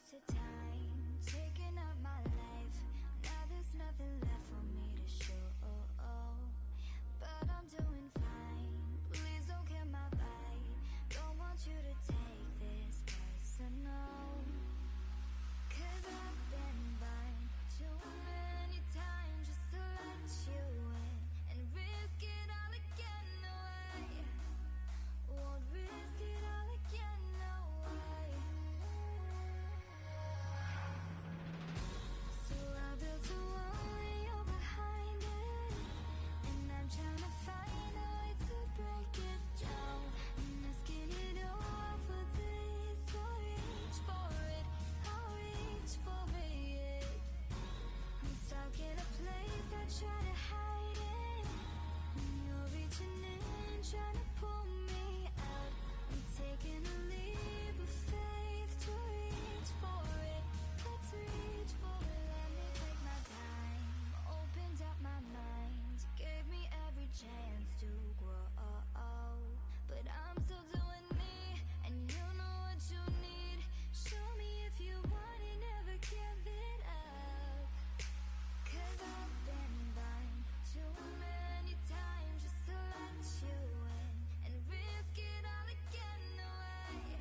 wasted time, taking up my life. Now there's nothing left for me to show, but I'm doing fine. Please don't kill my vibe. Don't want you to take this personal, 'cause I've been burned too many times just to let you in and risk it all again. No way, won't risk it all again. No way. So I built a wall and you're behind it, and I'm trying to find a way to break it down. I'm asking it all for this, so reach for it, I'll reach for it. I'm stuck in a place I try to hide in, and you're reaching in, trying to pull me out. I'm taking a leap of faith to reach for it. Let's reach for it. Let me take my time, opened up my mind, gave me every chance to grow, but I'm still doing me, and you know what you need. Show me if you want it, never give it up, 'cause I've been burned too many times just to let you in and risk it all again. No way,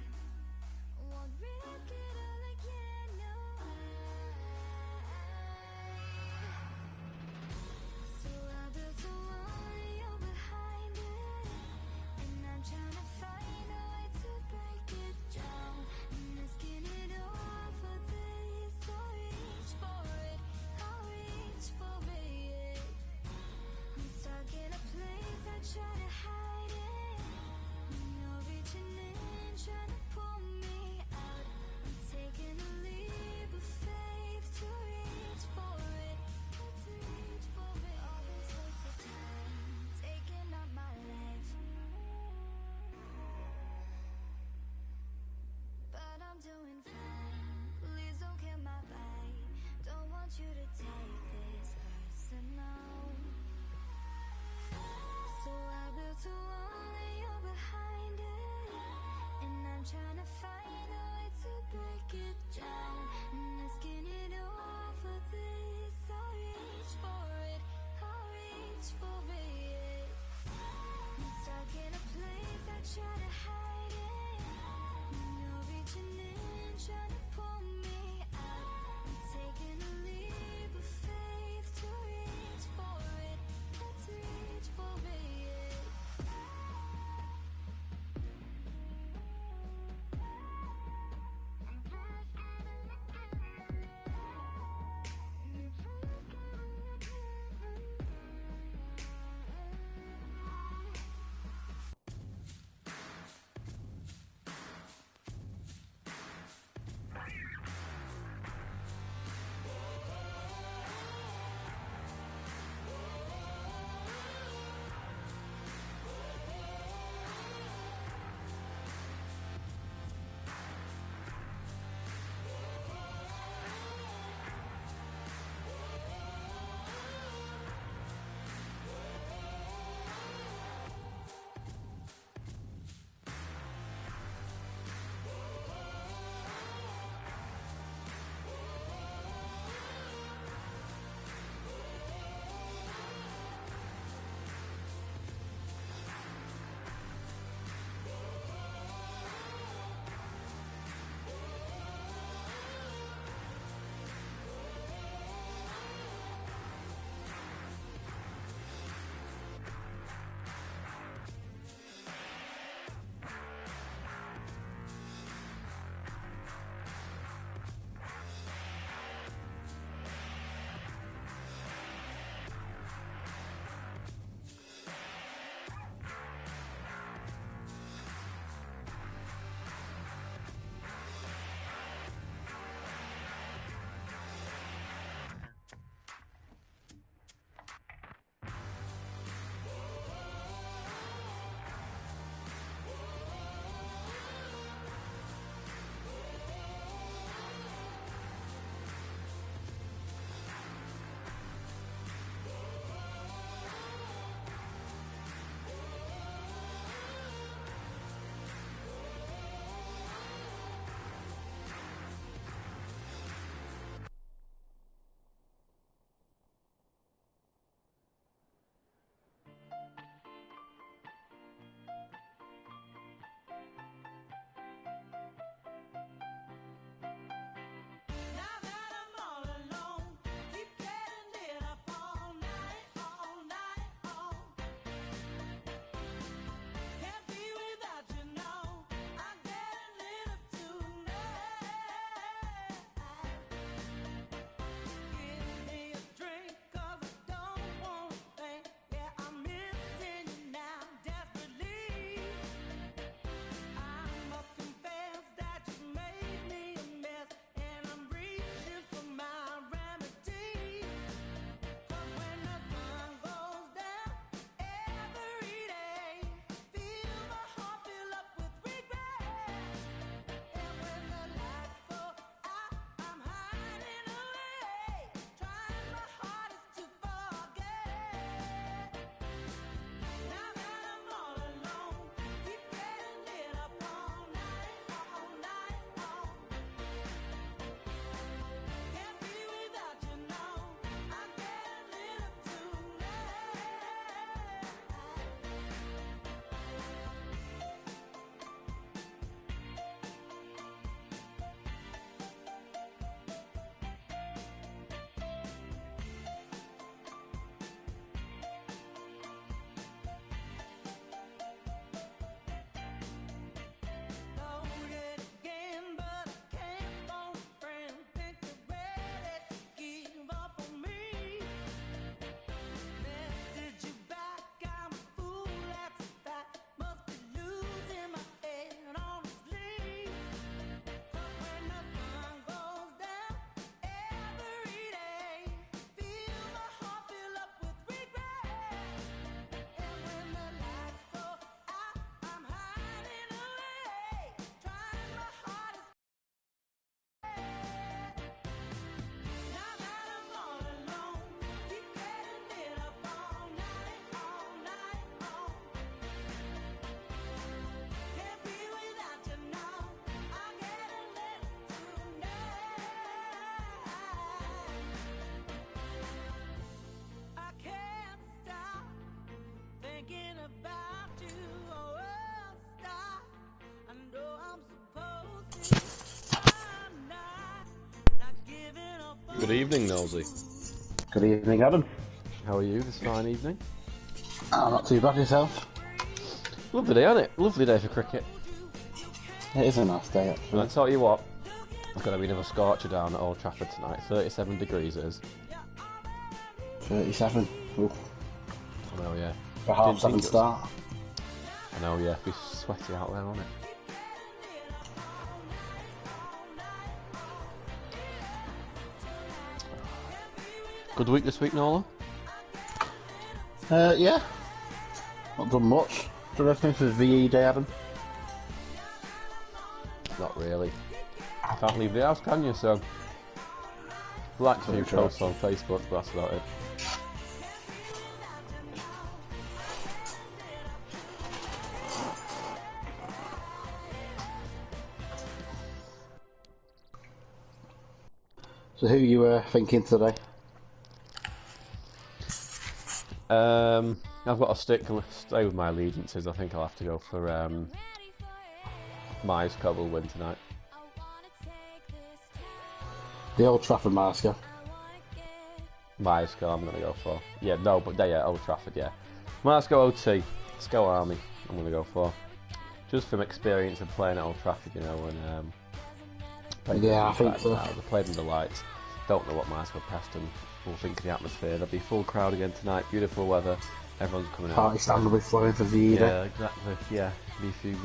evening, Nosy. Good evening, Adam. How are you this fine evening? Oh, not too bad yourself. Lovely day, isn't it? Lovely day for cricket. It is a nice day, And actually. I tell you what, it's going to be another scorcher down at Old Trafford tonight. 37 degrees it is. 37. Ooh. I know, yeah. A half Didn't think 7 it was- start. I know, yeah. Be sweaty out there, won't it? Good week this week, Nola? Yeah. Not done much. Done anything for VE Day, Adam? Not really. Can't leave the house, can you? So, like a few True. posts on Facebook, but that's about it. So who you were thinking today? I've got to stay with my allegiances. I think I'll have to go for Myerscough will win tonight. The Old Trafford Myerscough. Myerscough I'm going to go for. Yeah, no, but yeah, Old Trafford, yeah. Myerscough OT. Let's go Army. I'm going to go for. Just from experience of playing at Old Trafford, you know, and Yeah, I think so. They played under lights. Don't know what Myerscough Preston will think of the atmosphere. There'll be full crowd again tonight. Beautiful weather. Everyone's coming out. Party stand will be flowing for VE Day. Yeah, exactly. Yeah, be a few.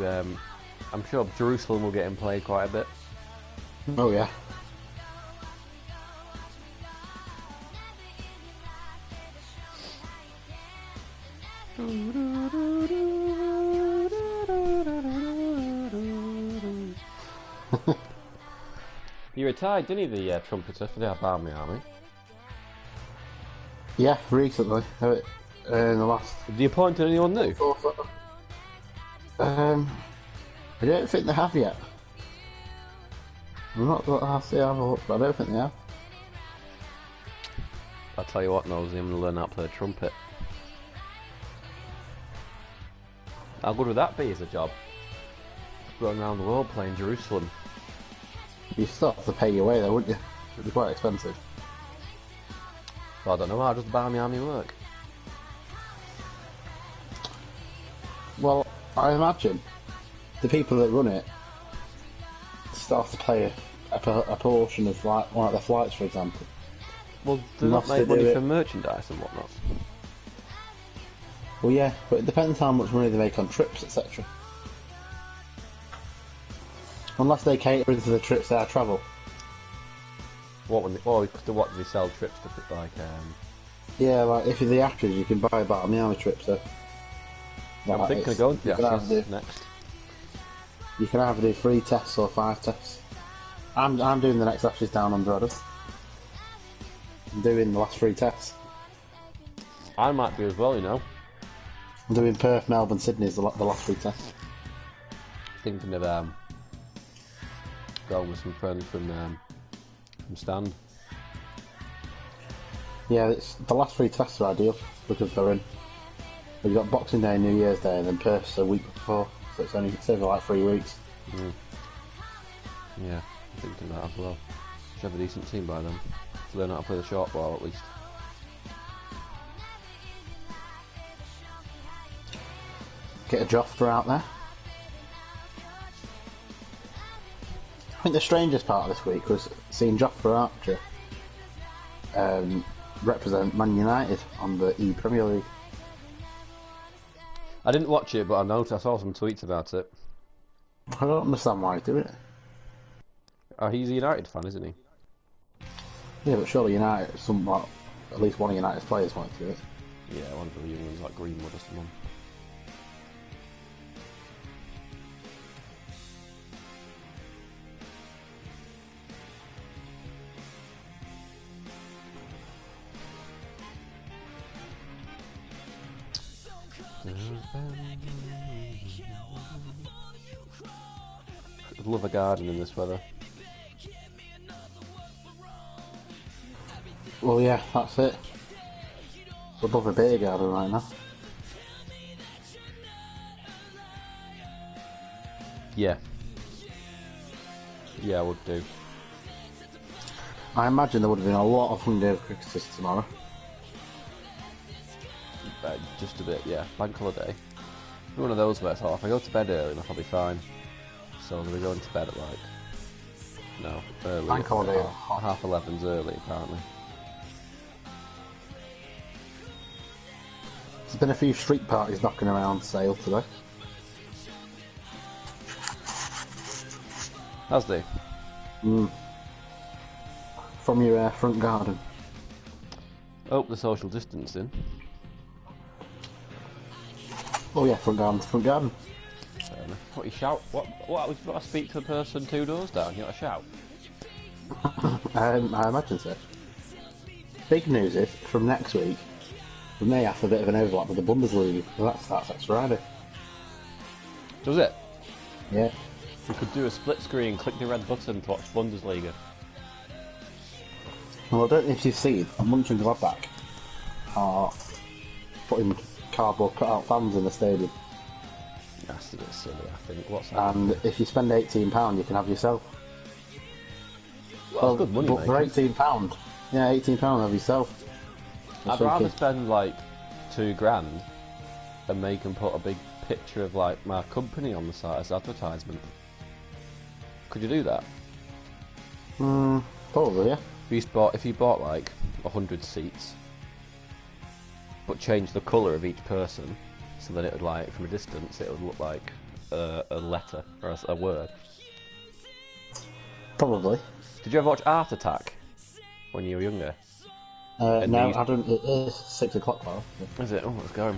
I'm sure Jerusalem will get in play quite a bit. Oh, yeah. He retired, didn't he, the trumpeter for the Army? Yeah, recently. In the last... Did he appoint anyone new? I don't think they have yet. I'm not that I see have a look, but I don't think they have. I'll tell you what, Nosy, I'm going to learn how to play the trumpet. How good would that be as a job? Going around the world playing Jerusalem. You still have to pay your way though, wouldn't you? It'd be quite expensive. Well, I don't know, how does the Army work? Well, I imagine the people that run it still have to pay a portion of like one of their flights, for example. Well, do not Unless make they do money it- from merchandise and whatnot. Well, yeah, but it depends how much money they make on trips, etc. Unless they cater into the trips they travel. What do they sell trips to, like, Yeah, like if you're the actors, you can buy about the army trip. So I'm thinking of going to the you can either Ashes do- next. You can either do 3 tests or 5 tests. I'm doing the next Ashes down under Adam. I'm doing the last 3 tests. I might be as well, you know. I'm doing Perth, Melbourne, Sydney as the last 3 tests. Thinking of going with some friends from Stand. Yeah, the last 3 tests are ideal because they're in. We've got Boxing Day, New Year's Day, and then Perth's a week before, so it's over like 3 weeks. Yeah, I'm thinking that as well. Should have a decent team by then. To learn how to play the short ball at least. Get a Jofra out there. I think the strangest part of this week was seeing Jofra Archer represent Man United on the Premier League. I didn't watch it, but I saw some tweets about it. I don't understand why he's doing it. He's a United fan, isn't he? Yeah, but surely United, at least one of United's players wanted to do it. Yeah, one of the young ones like Greenwood or someone. I'd love a garden in this weather. Well, yeah, that's it. It's above a beer garden right now. Yeah. Yeah, I would do. I imagine there would have been a lot of Hungary cricketers tomorrow. Just a bit, yeah. Bank holiday. One of those where it's if I go to bed early, I'll be fine. So we're going to bed at like early. Bank holiday. Half 11's early apparently. There's been a few street parties knocking around Sale today. Has they? From your front garden. Oh, the social distancing. Oh yeah, front garden to front garden. What you shout? What? You've got to speak to the person 2 doors down. You got to shout. I imagine so. Big news is from next week, we may have a bit of an overlap with the Bundesliga. So that starts next Friday. Does it? Yeah. We could do a split screen, click the red button to watch Bundesliga. Well, I don't know if you've seen, Munchen Gladbach are putting cardboard cutout fans in the stadium. That's a bit silly, I think. What's that? And if you spend £18, you can have yourself. Well, good money, but for £18, yeah, £18 have yourself. I'd rather spend like £2 and make them put a big picture of like my company on the site as advertisement. Could you do that? Probably, yeah. If you bought like 100 seats, but change the colour of each person, so that it would like from a distance it would look like a letter or a word. Probably. Did you ever watch Art Attack when you were younger? No, I don't. It is 6 o'clock now. Is it? Oh, let's go.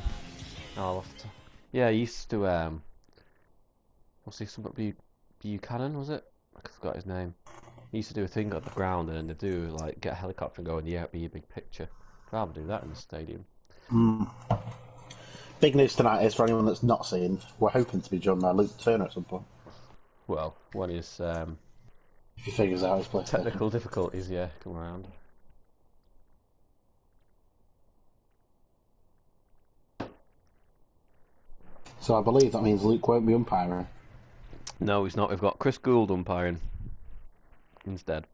I'll have to. Yeah, I used to. What's he? Something Buchanan, was it? I forgot his name. He used to do a thing on the ground, and they do like get a helicopter and go in the air, be a big picture. I'd rather do that in the stadium. Big news tonight is for anyone that's not seen. We're hoping to be joined by Luke Turner at some point. Well, when his if he figures out his place. technical difficulties, yeah, come around. So I believe that means Luke won't be umpiring. No, he's not. We've got Chris Gould umpiring instead.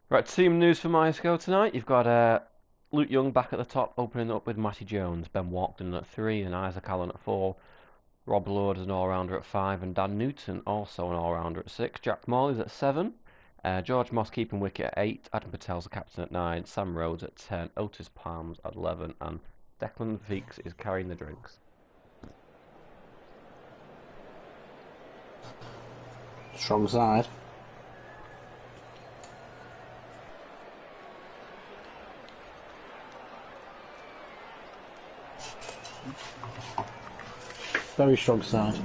Right, team news for Myerscough tonight. You've got Luke Young back at the top, opening up with Matty Jones, Ben Walkden at 3 and Isaac Allen at 4. Rob Lord is an all-rounder at 5 and Dan Newton also an all-rounder at 6. Jack Morley's at 7. George Moss keeping wicket at 8. Adam Patel's the captain at 9. Sam Rhodes at 10. Otis Palms at 11. And Declan Feeks is carrying the drinks. Strong side. Very strong side.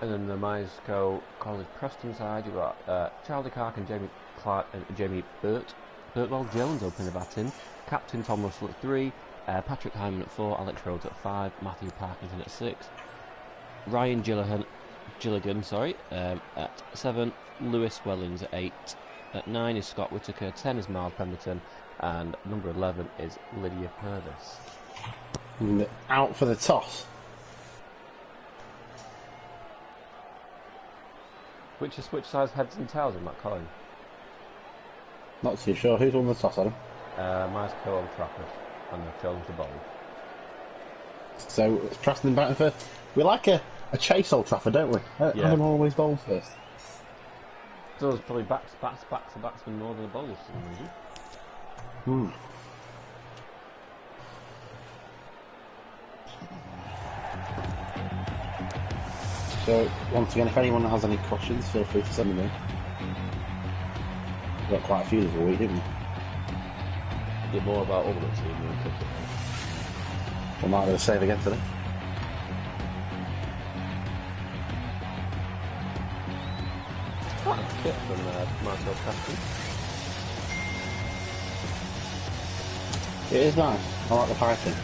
And then the Myerscough College Preston side, you've got Charlie Clark and Jamie Clark and Jamie Birtwell Jones opening the batting. Captain Tom Russell at 3. Patrick Hyman at 4. Alex Rhodes at 5. Matthew Parkinson at 6. Ryan Gilligan, at 7. Lewis Wellings at 8. At 9 is Scott Whittaker. 10 is Miles Pemberton. And number 11 is Lydia Purvis. And out for the toss. Which side's heads and tails in that coin? Not too sure. Who's won the toss, Adam? Myerscough Old Trafford, and they've chosen to bowl. So it's Preston batting first. We like a chase Old Trafford, don't we? Yeah. Adam always bowls first. So there's probably backs the batsmen more than the bowlers for some reason. So once again, if anyone has any questions, feel free to send them in. We got quite a few this week, didn't we? Did more about Ultimate Team than cricket. We might be able to save again today. Quite a kit from Myerscough Preston. It is nice. I like the piping.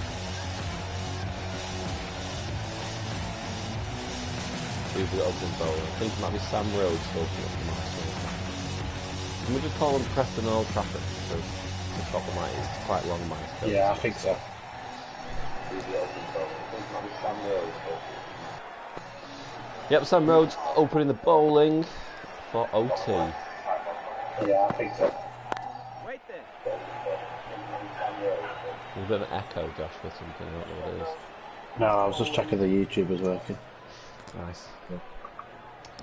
Who's the opening bowler? I think it might be Sam Rhodes opening up for Myerscough. Can we just call him Preston Old Trafford? Because the top of mine is quite long Myerscough. Yeah, I think so. Who's the opening bowler? Yep, Sam Rhodes opening the bowling for OT. Yeah, I think so. Wait there. There's a bit of an echo, Josh, for something. I don't know what it is. No, I was just checking the YouTube was working. Nice.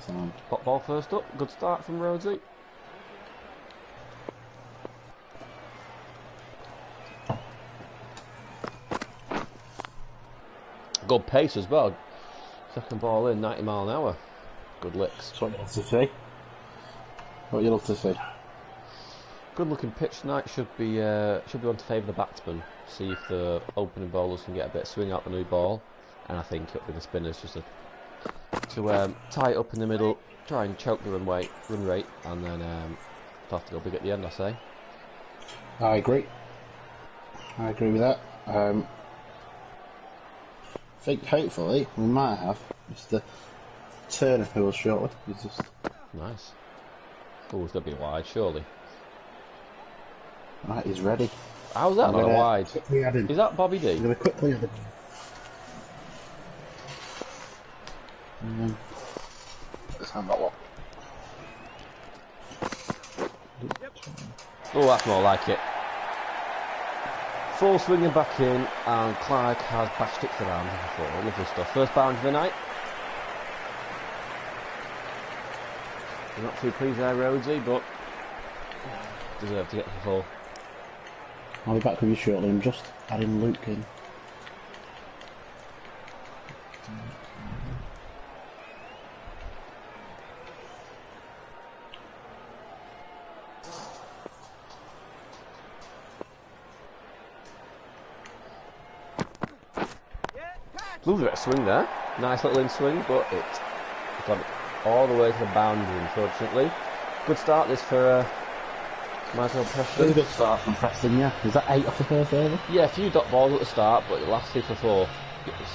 So, Pop ball first up. Good start from Rhodesy. Good pace as well. Second ball in, 90 mile an hour. Good licks. that's what you love to see. What you love to see. Good looking pitch tonight. Should be one to favour the batsman. See if the opening bowlers can get a bit of swing out the new ball. And I think it'll be the spinners just to tie it up in the middle, try and choke the run rate, and then have to go big at the end, I say. I agree. I agree with that. I think hopefully we might have Mr. Turner who was shortly. He's just Nice. Oh, it's going to be wide, surely. right. He's ready. How's that not a wide? Quickly add in. Is that Bobby D? I'm going to quickly add in. Let's have that one. Oh, that's more like it. Full swinging back in, and Clark has bashed it to the round before. Lovely stuff. First boundary of the night. You're not too pleased there, Rhodesy, but deserve to get the full. I'll be back with you shortly. I'm just adding Luke in. Lovely bit of swing there. Nice little in swing, but it's gone all the way to the boundary, unfortunately. Good start this for Myerscough Preston. Really good start from Preston, yeah. Is that 8 off the first over? Yeah, a few dot balls at the start, but the last 2 for 4.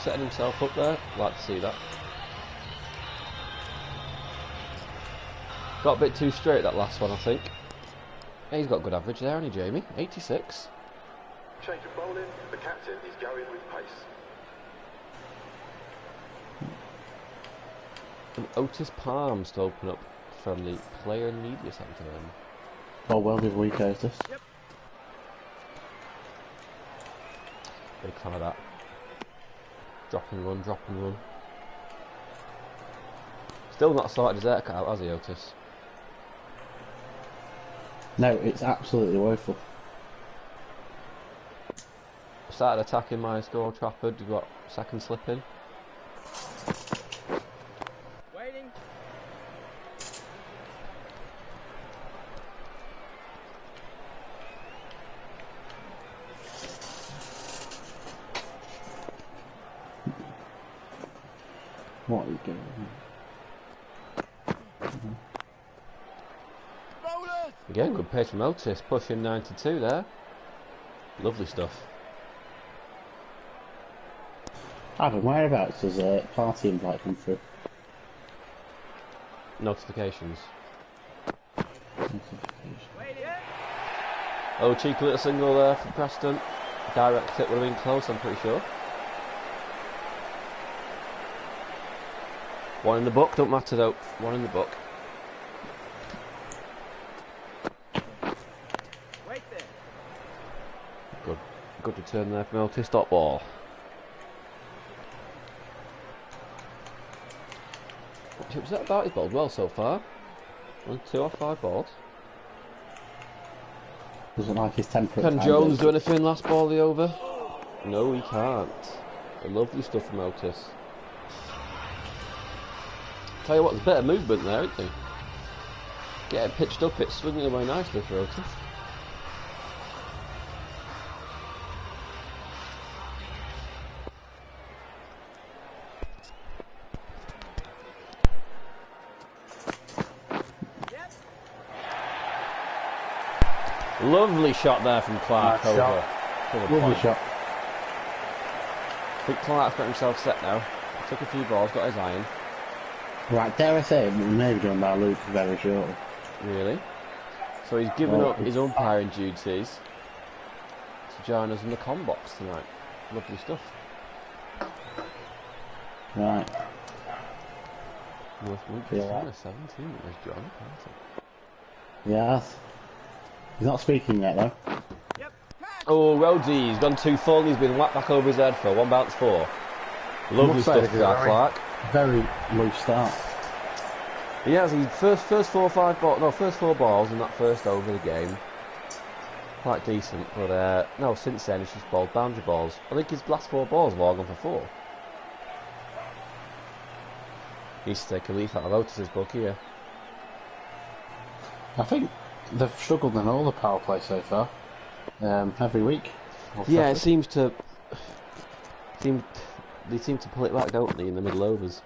Setting himself up there. Like to see that. Got a bit too straight that last one, I think. Yeah, he's got good average there, hasn't he, Jamie? 86. Change of bowling, the captain is going with pace. And Otis Palms to open up from the player and media centre then. Oh, well, good week, Otis. Big fan of that. Drop and run, drop and run. Still not sorted his haircut out, has he, Otis? No, it's absolutely woeful. Started attacking Myerscough Old Trafford. You've got second slip in. Waiting. What are you doing? Bowlers! Again, good pace from Otis, pushing 92 there. Lovely stuff. Adam, whereabouts does a party invite come through? Notifications. Waiting. Oh, cheeky little single there for Preston. Direct hit would have been close, I'm pretty sure. One in the book, don't matter though. One in the book. Wait there. Good return there from Otis. Dot ball. Was that about his bowled well so far? 1, 2 off 5 balls. Doesn't like his temper. Can Jones do anything last ball of the over? No, he can't. Lovely stuff from Otis. Tell you what, there's a bit of movement there, isn't there? Getting pitched up, it's swinging away nicely for Otis. Lovely shot there from Clark Nice over. Lovely shot. I think Clark's got himself set now. Took a few balls, got his iron. Right, dare I say, we may be done by Luke very shortly. Really? So he's given up his umpiring duties to join us in the com box tonight. Lovely stuff. Right. North Yeah. Manchester 17 was John, isn't it? Yes. He's not speaking yet though. Yep. Oh, Rhodesy, he's gone too full and he's been whacked back over his head for a 1 bounce 4. Lovely Must say stuff, this is Jack very- Clark. Very loose start. He has his first 4 balls in that first over of the game. Quite decent, but no, since then he's just bowled boundary balls. I think his last 4 balls have all gone for 4. He needs to take a leaf out of Otis's book here. I think they've struggled in all the power play so far. Every week. Old Yeah, it Trafford. seems to. They seem to pull it back, don't they, in the middle overs?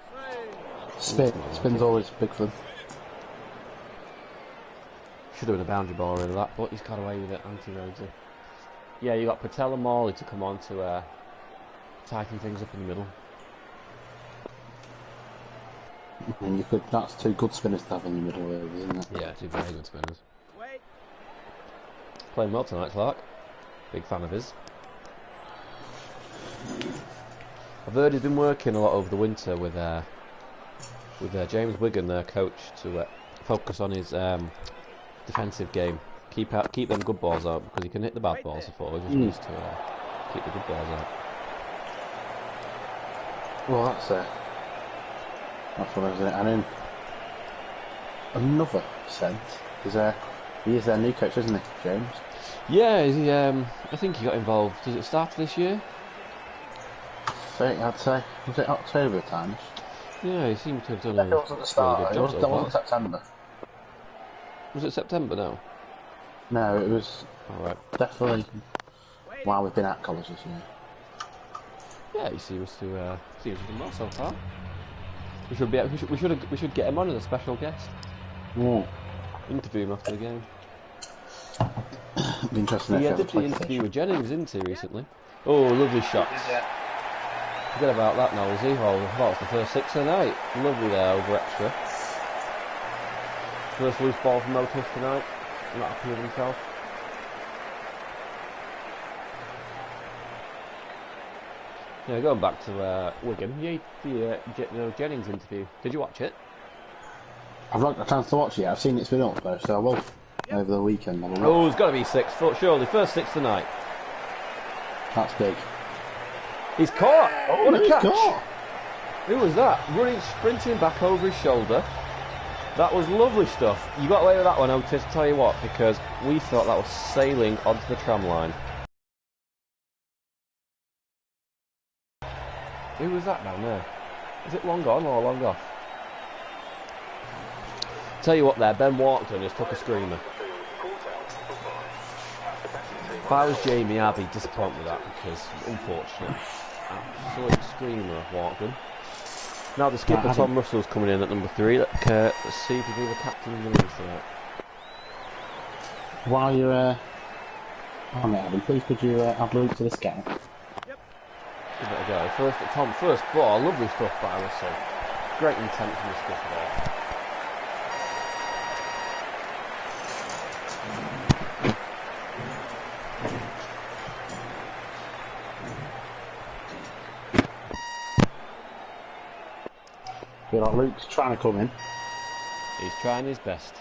Spin's always big for them. Should have been a boundary ball really that, but he's got away with it, anti-Rhodesy. Yeah, you got Patel and Morley to come on to tighten things up in the middle. And that's 2 good spinners to have in your middle overs, isn't it? Yeah, 2 very good spinners. Wait. Playing well tonight, Clark. Big fan of his. I've heard he's been working a lot over the winter with James Wigan, their coach, to focus on his defensive game. Keep them good balls out because he can hit the bad balls before. He just needs to keep the good balls out. Well, that's what I was saying. And in another sense, he is their new coach, isn't he, James? Yeah, I think he got involved. Does it start this year? I'd say, was it October times? Yeah, he seemed to have done It wasn't the start. really good job so That wasn't far. September. Was it September now? No, it was Alright. definitely while we've been at college this year. Yeah, he seems to have done well so far. We should get him on as a special guest. Interview him after the game. It'd be interesting if He he ever did the played interview fish. with Jennings, didn't he, recently? Oh, lovely shots. Forget about that now, is he? Oh, that was the first 6 of the night. Lovely there, over extra. First loose ball from Otis tonight. Not happy with himself. Yeah, going back to Wigan, the Jennings interview. Did you watch it? I've not got a chance to watch it yet. I've seen it's been up though, so I will over the weekend. Have a look. Oh, it's got to be 6 foot, surely. First 6 tonight. That's big. He's caught! What a he's catch! caught. Who was that? Running, sprinting back over his shoulder. That was lovely stuff. You got away with that one, Otis, tell you what, because we thought that was sailing onto the tram line. Who was that down there? Is it long on or long off? Tell you what there, Ben Walkden just took a screamer. If I was Jamie, I'd be disappointed with that because, unfortunately, absolute screamer of Walkden. Now the skipper Tom Russell's coming in at number 3. Let's see if we do the captain of the innings tonight. While you're on it, Adam, please could you add Luke to this game? Give it a go. First ball, lovely stuff by Russell. Great intent from the skipper there. Feel like Luke's trying to come in. He's trying his best.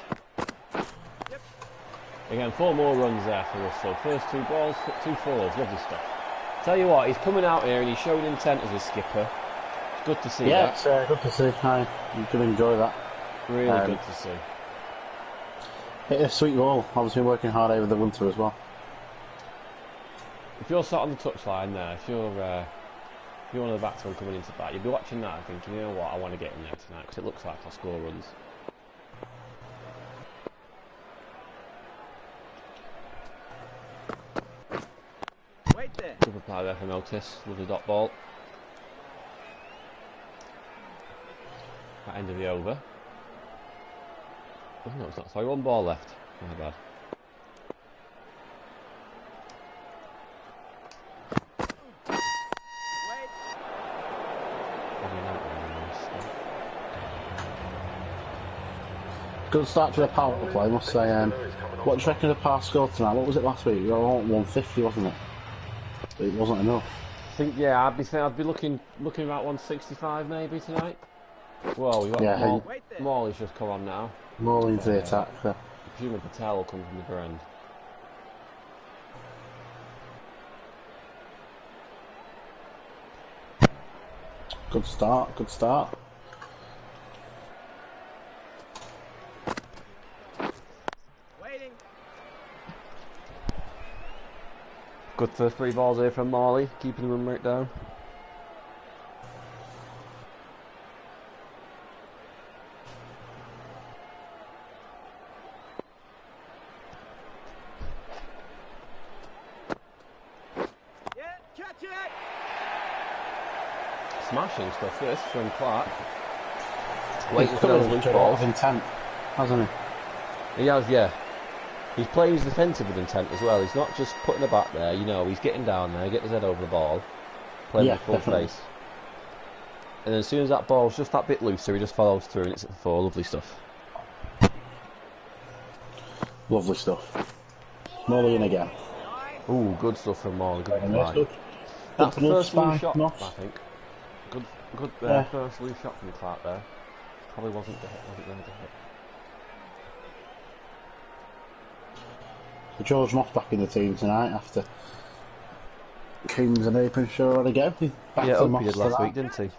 Again, 4 more runs there for Russell. First 2 balls, 2 fours, lovely stuff. Tell you what, he's coming out here and he's showing intent as a skipper. It's good to see Yeah, that. it's good to see. You can enjoy that. Really good to see. Hit a sweet ball. Obviously working hard over the winter as well. If you're sat on the touchline there, if you're one of the batsmen coming into bat, you'll be watching that and thinking, you know what, I want to get in there tonight because it looks like I'll score runs. Wait there. Good reply there from Otis. Lovely dot ball. That end of the over. Oh no, it's not. Sorry, 1 ball left. My bad. Wait. Good start to the power play, I must say. What do you reckon of the power score tonight? What was it last week? You got 150, wasn't it? But it wasn't enough. think yeah, I'd be looking about 165 maybe tonight. Whoa, we got Yeah, Morley's just come on now. more into the attack. I presume Patel will come from the other end. Good start, good start. Waiting. Good first 3 balls here from Morley, keeping the run rate down. Yeah, catch it. Smashing stuff this from Clark. He's Waiting for coming those with loose a lot balls. of intent, hasn't he? He has, yeah. He's playing his defensive with intent as well. He's not just putting the bat there, you know, he's getting down there, getting his head over the ball, playing with full definitely. face. And then as soon as that ball's just that bit looser, he just follows through and it's at the 4. Lovely stuff. Lovely stuff. Morley in again. Ooh, good stuff from Morley. Good Very play. nice, good. That's the Good first loose spine, shot, Moss. I think. Good Yeah. first loose shot from Clark there. Probably wasn't there to hit. So George Moss back in the team tonight after Kings and Apenshaw on again. He's back Yeah, to up Moss he did for last that. week, didn't he?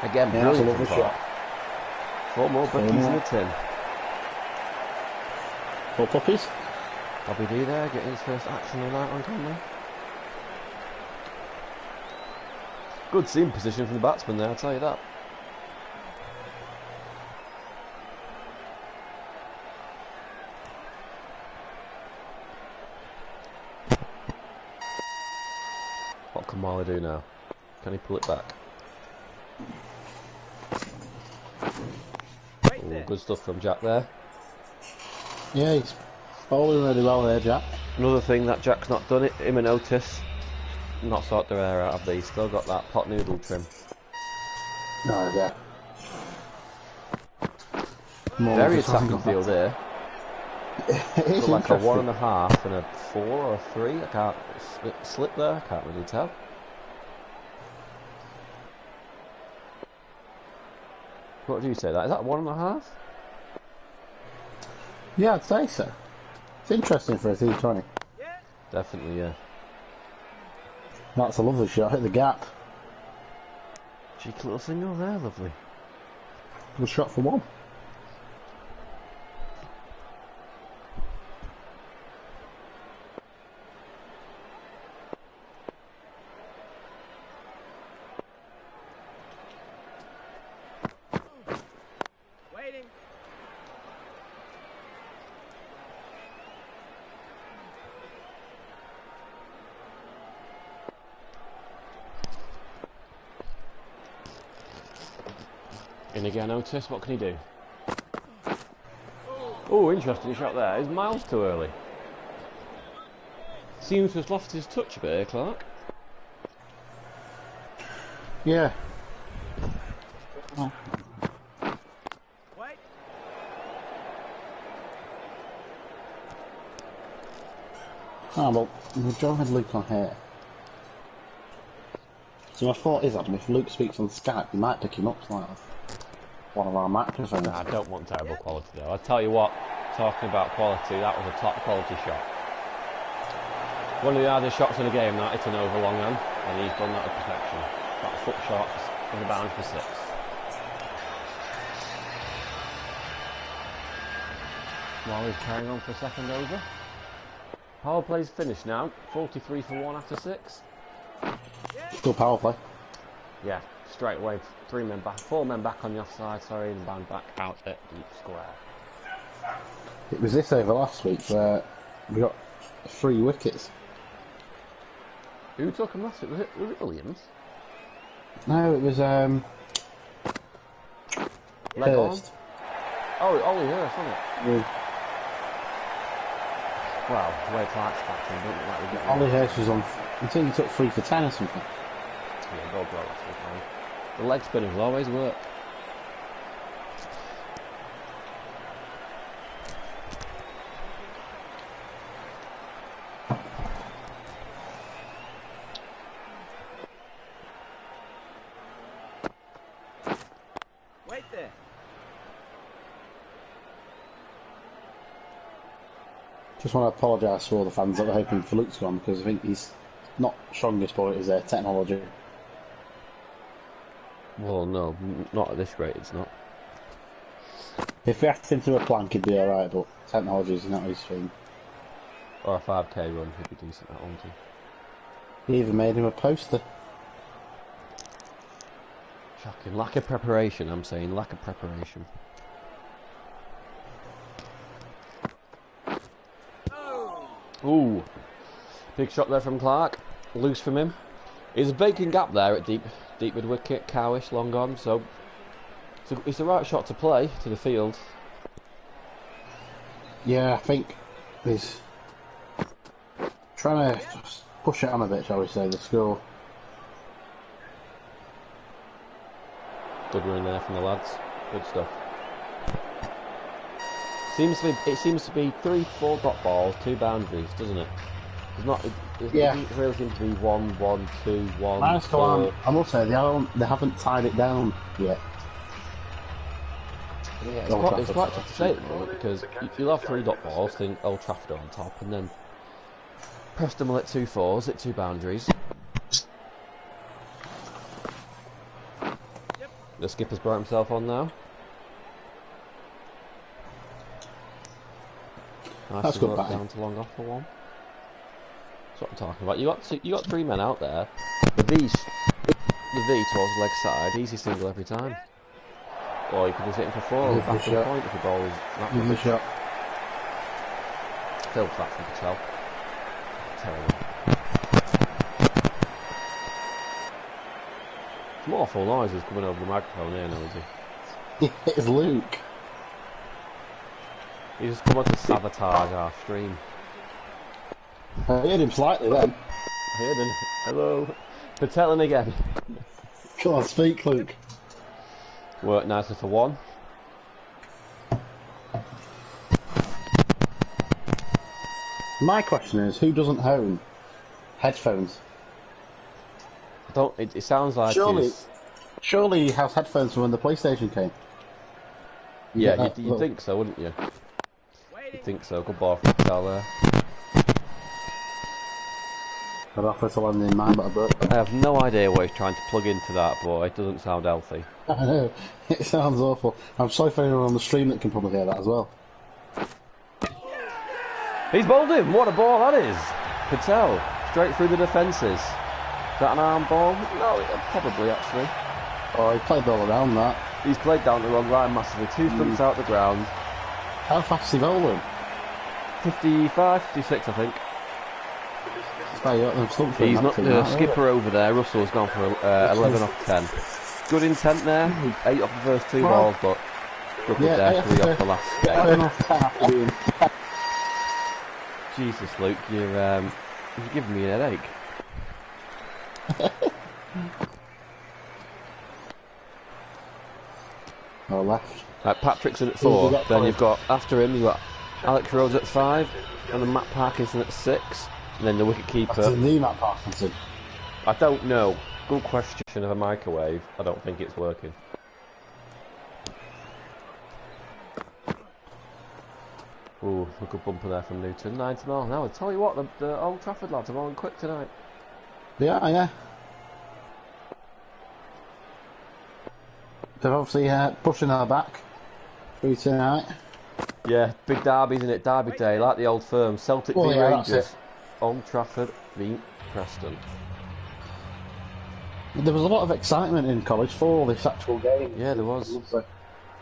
Again, Yeah, that's a brilliant lovely from Clark. shot. 4 more buckies in more. the tin. 4 puppies. Bobby D there, getting his first action on that on camera. Good seam position from the batsman there, I'll tell you that. What can Marley do now? Can he pull it back? Wait Ooh, there. good stuff from Jack there. Yeah, he's bowling really well there, Jack. Another thing that Jack's not done, him and Otis, not sort their hair out, have they? He's still got that pot noodle trim. No, yeah. More Very just attacking hasn't got field here. that. It is Got like a interesting. 1.5 and a 4 or a 3. I can't slip there. I can't really tell. What do you say? That is that 1.5? Yeah, I'd say so. It's interesting for a T20. Yeah. Definitely, yeah. That's a lovely shot, hit the gap. Cheeky little single there, lovely. Good shot for 1. Waiting. In again, Otis. What can he do? Oh, interesting shot there. Is Miles too early? Seems to have lost his touch a bit here, Clark. Yeah. Wait. Ah, well, Joe had Luke on here. So my thought is, Adam, if Luke speaks on Skype, we might pick him up slightly. One of our microphones. Nah, I don't want terrible quality though. I'll tell you what, talking about quality, that was a top quality shot. One of the hardest shots in the game, that, it's an over long hand, and he's done that with perfection. About a foot short on the bounce for 6. Wally's carrying on for a second over. Power play's finished now, 43 for 1 after 6. Still power play. Yeah, straight away, 4 men back on the offside, sorry, and band back out at deep square. It was this over last week where we got 3 wickets. Who took him last week? Was it Williams? No, it was Leg on? Hurst. Oh, Ollie Hurst, wasn't it? With Well, the way Clark's back in, don't look like we're getting... Ollie Hurst was on. I think he took 3 for 10 or something. Yeah, go blow last week, man. The leg spinners will always work. there. Just want to apologise to all the fans that were hoping for Luke's gone because I think he's not strongest point is their technology. Well, no, not at this rate, it's not. If we asked him to a plank, he'd be alright, but technology is not his thing. Or a 5k run, he'd be decent at, wouldn't he? He even made him a poster. Shocking. Lack of preparation, I'm saying. Lack of preparation. Ooh. Big shot there from Clark. Loose from him. There's a vacant gap there at deep mid wicket. Cowish, long on. So it's the right shot to play to the field. Yeah, I think he's trying to just push it on a bit, shall we say, the score. Good run there from the lads. Good stuff. It seems to be 3-4 dot balls, 2 boundaries, doesn't it? It doesn't really seem to be 1, 1, 2, 1, Myerscough, 4. I will say they haven't tied it down yet. Yeah, it's quite tough to say at the moment because you'll have 3 dot balls, think Old Trafford on top, and then Preston will hit 2 4s, hit 2 boundaries. The skipper's brought himself on now. Nice. That's good down to long off for 1. That's what I'm talking about. You got 3 men out there. The V towards the leg side, easy single every time. Or you could just hit him for 4 or back to the point if the ball is that Give him a shot. Phil flat from Patel. Terrible. Some awful noises coming over the microphone here now, is he? It's Luke. He's just come on to sabotage our stream. I heard him slightly then. I heard him. Hello. Pateling again. Come on, speak, Luke. Worked nicely for 1. My question is, who doesn't own headphones? It sounds like Surely he has headphones from when the PlayStation came. Yeah, you'd think so, wouldn't you? You'd think so. Good ball from Patel there. I'd offer to land in mine, but I broke them. I have no idea what he's trying to plug into that, but it doesn't sound healthy. I know, it sounds awful. I'm sorry for anyone on the stream that can probably hear that as well. He's bowled him! What a ball that is! Patel, straight through the defences. Is that an arm ball? No, probably actually. Oh, he played all around that. He's played down the wrong line massively. 2 stumps out the ground. How fast is he bowling? 55, 56 I think. He's not the skipper over there. Russell's gone for 11 off 10. Good intent there. 8 off the first 2 balls, but struggled there. 3 off the last 8. Jesus, Luke, you're giving me an headache. Oh, left. Right, Patrick's in at 4. Then you've got after him, you've got Alex Rhodes at 5, and then Matt Parkinson at 6. And then the wicket keeper. That's the Matt Parkinson. I don't know. Good question of a microwave. I don't think it's working. Ooh, a good bumper there from Newton. 90 miles an hour. I tell you what, the Old Trafford lads are going quick tonight. Yeah. They're obviously pushing our back through tonight. Yeah, big derby, isn't it? Derby day, like the old firm. Celtic v Rangers. Old Trafford v Preston. There was a lot of excitement in college for this actual game. Yeah, there was.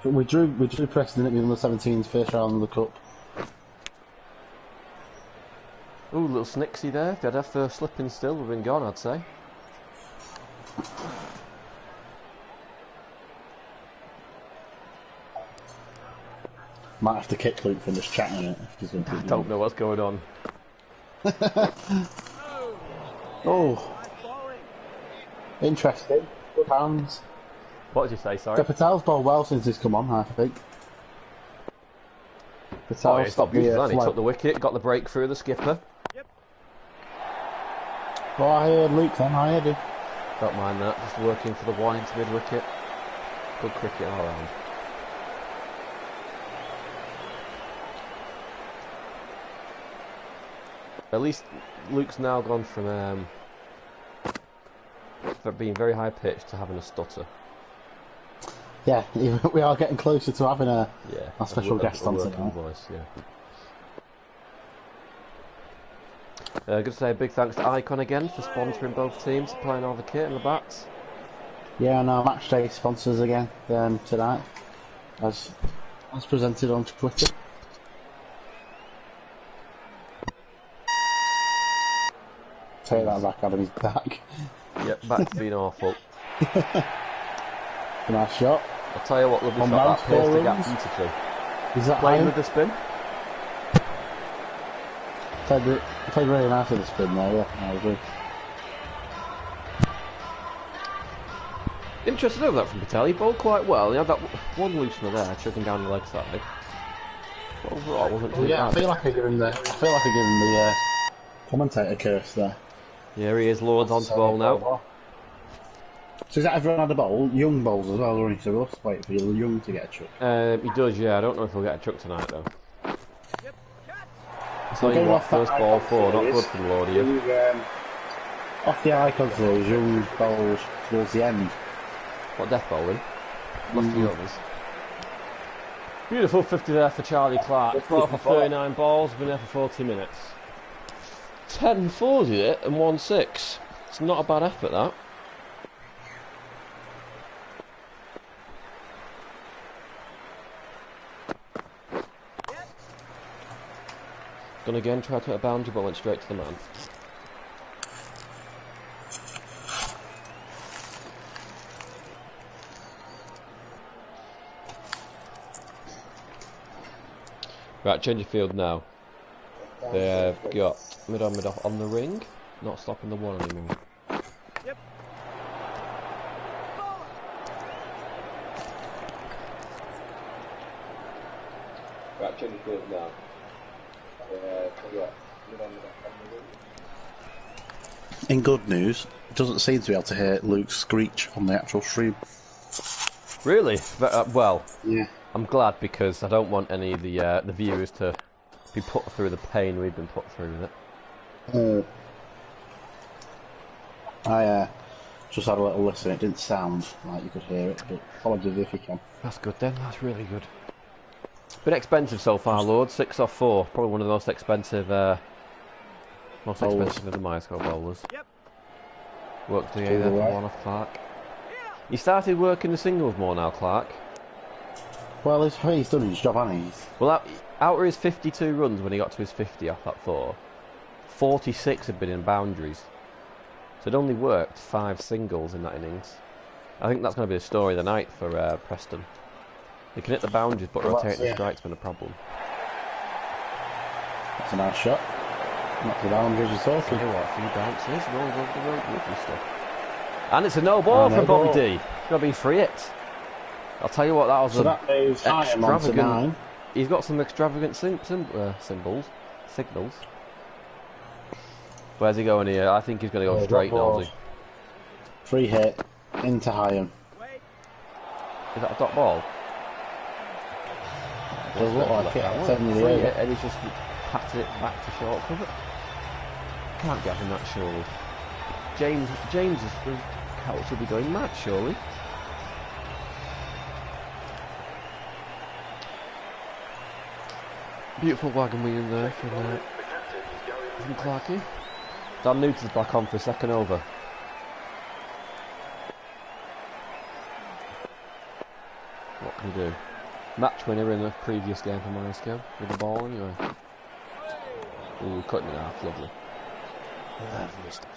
We drew Preston in the under-17s first round of the cup. Ooh, little Snixie there. If they had their first slipping still, we've been gone, I'd say. Might have to kick Luke from this chat in it. I don't know what's going on. Oh, interesting. Good hands. What did you say, sorry? Patel's bowled well since he's come on, I think. Patel He took the wicket, got the breakthrough, the skipper. Well, I heard Luke then, Don't mind that, just working for the wide mid wicket. Good cricket all round. At least Luke's now gone from being very high pitched to having a stutter. Yeah, we are getting closer to having a special guest on working tonight. voice, good to say a big thanks to Icon again for sponsoring both teams, supplying all the kit and the bats. Yeah, and our match day sponsors again tonight, as presented on Twitter. Take that back, Adam, he's back. Yep, back to being awful. Nice shot. I'll tell you what, lovely On shot bounce, that pierced the gap runs. beautifully. Is that Playing iron? with the spin. Played really nice with the spin there, yeah, I agree. Interesting over that from Patel. He bowled quite well. He had that one loosener there, chucking down the leg side. But overall, it wasn't too Yeah, I bad. feel like I give him the commentator curse there. Here he is, Lords on to bowl now. So is that everyone had a bowl? Young bowls as well, or so we'll have to wait for Young to get a chuck. He does, yeah. I don't know if he'll get a chuck tonight though. Yep. Cut. So you going what, off that first ball Icon 4, not series, good for the Lord here. Off the Icon series, Young bowls towards the end. What, death bowling? Lost the others. Beautiful 50 there for Charlie Clark. Brought for 39 balls, been there for 40 minutes. 10 fours did it and 1 6. It's not a bad effort that. Gonna again try to hit a boundary but went straight to the man. Right, change of field now. They've got mid-off on the ring, not stopping the one anymore. Yep. Right, change of field now. In good news, it doesn't seem to be able to hear Luke's screech on the actual stream. Really? Well, Yeah. I'm glad because I don't want any of the viewers to be put through the pain we've been put through with it. I just had a little listen. It didn't sound like you could hear it, but apologies if you can. That's good then, that's really good. Been expensive so far, Lord. 6 off 4. Probably one of the most expensive of the Myerscough bowlers. Yep. Worked the A there for 1 off Clark. He started working the singles more now, Clark. Well, he's done his job, hasn't he? Well, out of his 52 runs when he got to his 50 off that 4, 46 had been in boundaries. So he'd only worked 5 singles in that innings. I think that's going to be the story of the night for Preston. They can hit the boundaries, but rotating the strike's been a problem. That's a nice shot. Not the boundaries you're You talking. know what, a few bounces, roll over the road, lovely stuff. And it's a no ball No from Bobby ball. D. It's got to be free hit. I'll tell you what, that was So that moves Iron on to 9. He's got some extravagant signals. Where's he going here? I think he's going to go straight now. Is Free hit into Hyam. Wait. that a dot ball? Does look like it. I'll tell you Free later. hit, and he's just patted it back to short cover. Can't get him that surely. James is couch will be going mad surely. Beautiful wagon wheel there from Clarkey. Dan Newton's back on for second over. What can he do? Match winner in the previous game for Myerscough with the ball anyway. Ooh, cutting it off, lovely. Lovely stuff.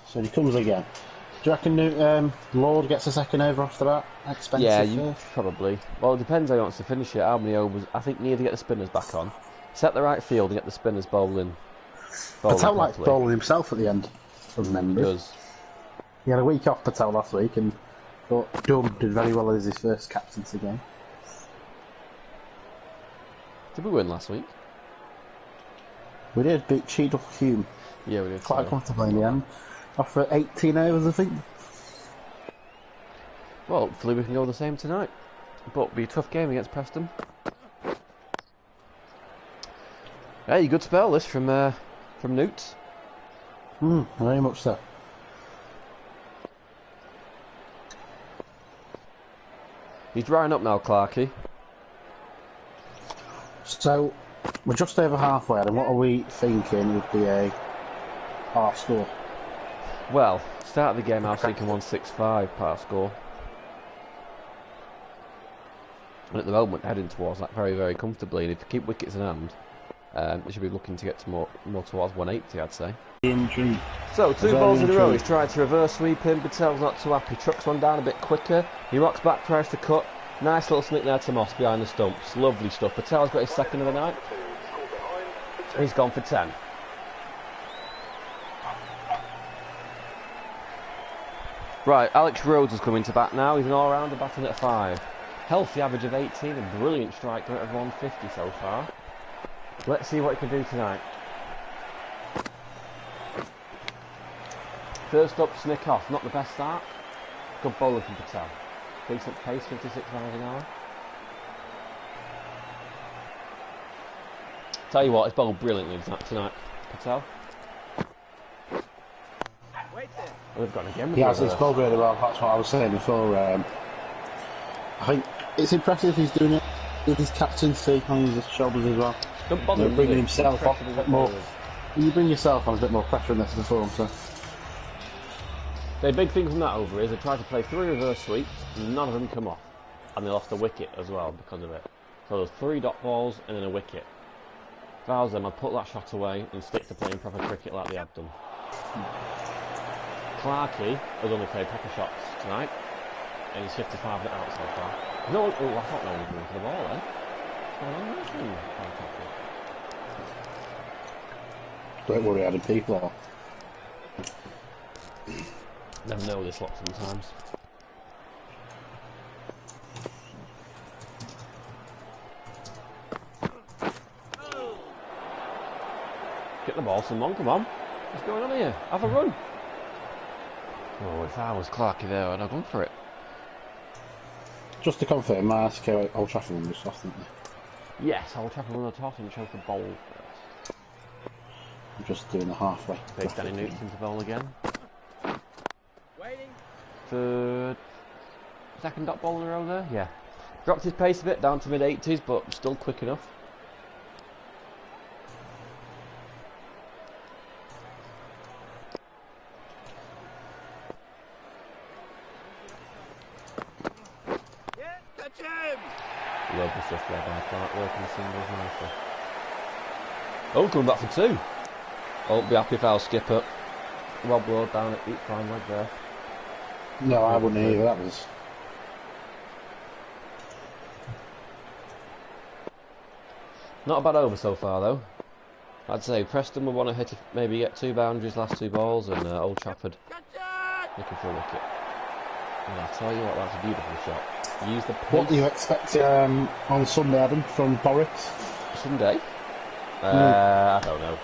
So he comes again. Do you reckon Lord gets a second over after that? Expensive. Yeah, you probably. Well, it depends how he wants to finish it. How many overs? I think need to get the spinners back on. Set the right field and get the spinners bowling. Patel likes bowling himself at the end, from memory. Does. He had a week off Patel last week and thought Dunn did very well as his first captaincy game. Did we win last week? We did beat Cheadle Hume Yeah, we did. quite so. comfortably in the end. After 18 overs, I think. Well, hopefully we can go the same tonight. But it'll be a tough game against Preston. Hey, good spell this from Newt. Very much so. He's drying up now, Clarkey. So, we're just over halfway, and what are we thinking would be a half score? Well, start of the game I was thinking 165 part score. And at the moment heading towards that very, very comfortably, and if you keep wickets in hand, they should be looking to get to more towards 180, I'd say. So, 2 balls in a row, he's tried to reverse sweep him, Patel's not too happy, trucks one down a bit quicker, he rocks back, tries to cut, nice little snick there to Moss behind the stumps, lovely stuff. Patel's got his second of the night, he's gone for 10. Right, Alex Rhodes has come into bat now, he's an all-rounder batting at 5. Healthy average of 18, a brilliant strike rate of 150 so far. Let's see what he can do tonight. First up, snick off, not the best start. Good bowler from Patel. Decent pace, 56 miles an hour. Tell you what, he's bowled brilliantly tonight, Patel. Wait there. Oh, they've gone again with Yeah, the it's bowled really well, that's what I was saying before. I think it's impressive he's doing it with his captaincy on his shoulders as well. Don't bother him, bringing does it? himself off a bit more. You bring yourself on a bit more pressure in this performance. So. The big thing from that over is they tried to play 3 reverse sweeps, and none of them come off. And they lost a wicket as well because of it. So there's 3 dot balls and then a wicket. If I was them, I'd put that shot away and stick to playing proper cricket like they have done. Clarkey has only played proper shots tonight, and he's 55 not out so far. No, I thought no one was going for the ball then. Don't worry, adding people are. Never know this lot sometimes. Get the ball, someone, come on. What's going on here? Have a run. Oh, if I was Clarkey there, I'd have gone for it. Just to confirm, Myerscough Old Trafford won the toss, didn't they? Yes, Old Trafford won the toss and chose the bowl first. I'm just doing the halfway. Big Danny Newton into bowl again. Waiting. Third, second dot ball in a row there, yeah. Dropped his pace a bit down to mid-80s, but still quick enough. Yeah, touch him. Lovely stuff there by Clark, working the singles nicely. Oh, coming back for 2. I won't be happy if I'll skip it. Rob Ward down at deep fine leg there. No, I wouldn't either. That was. Not a bad over so far though. I'd say Preston will want to hit, maybe get 2 boundaries last 2 balls, and Old Trafford looking for a wicket. And I'll tell you what, that's a beautiful shot. Use the pace. What do you expect on Sunday, Adam, from Boris? Sunday? I don't know.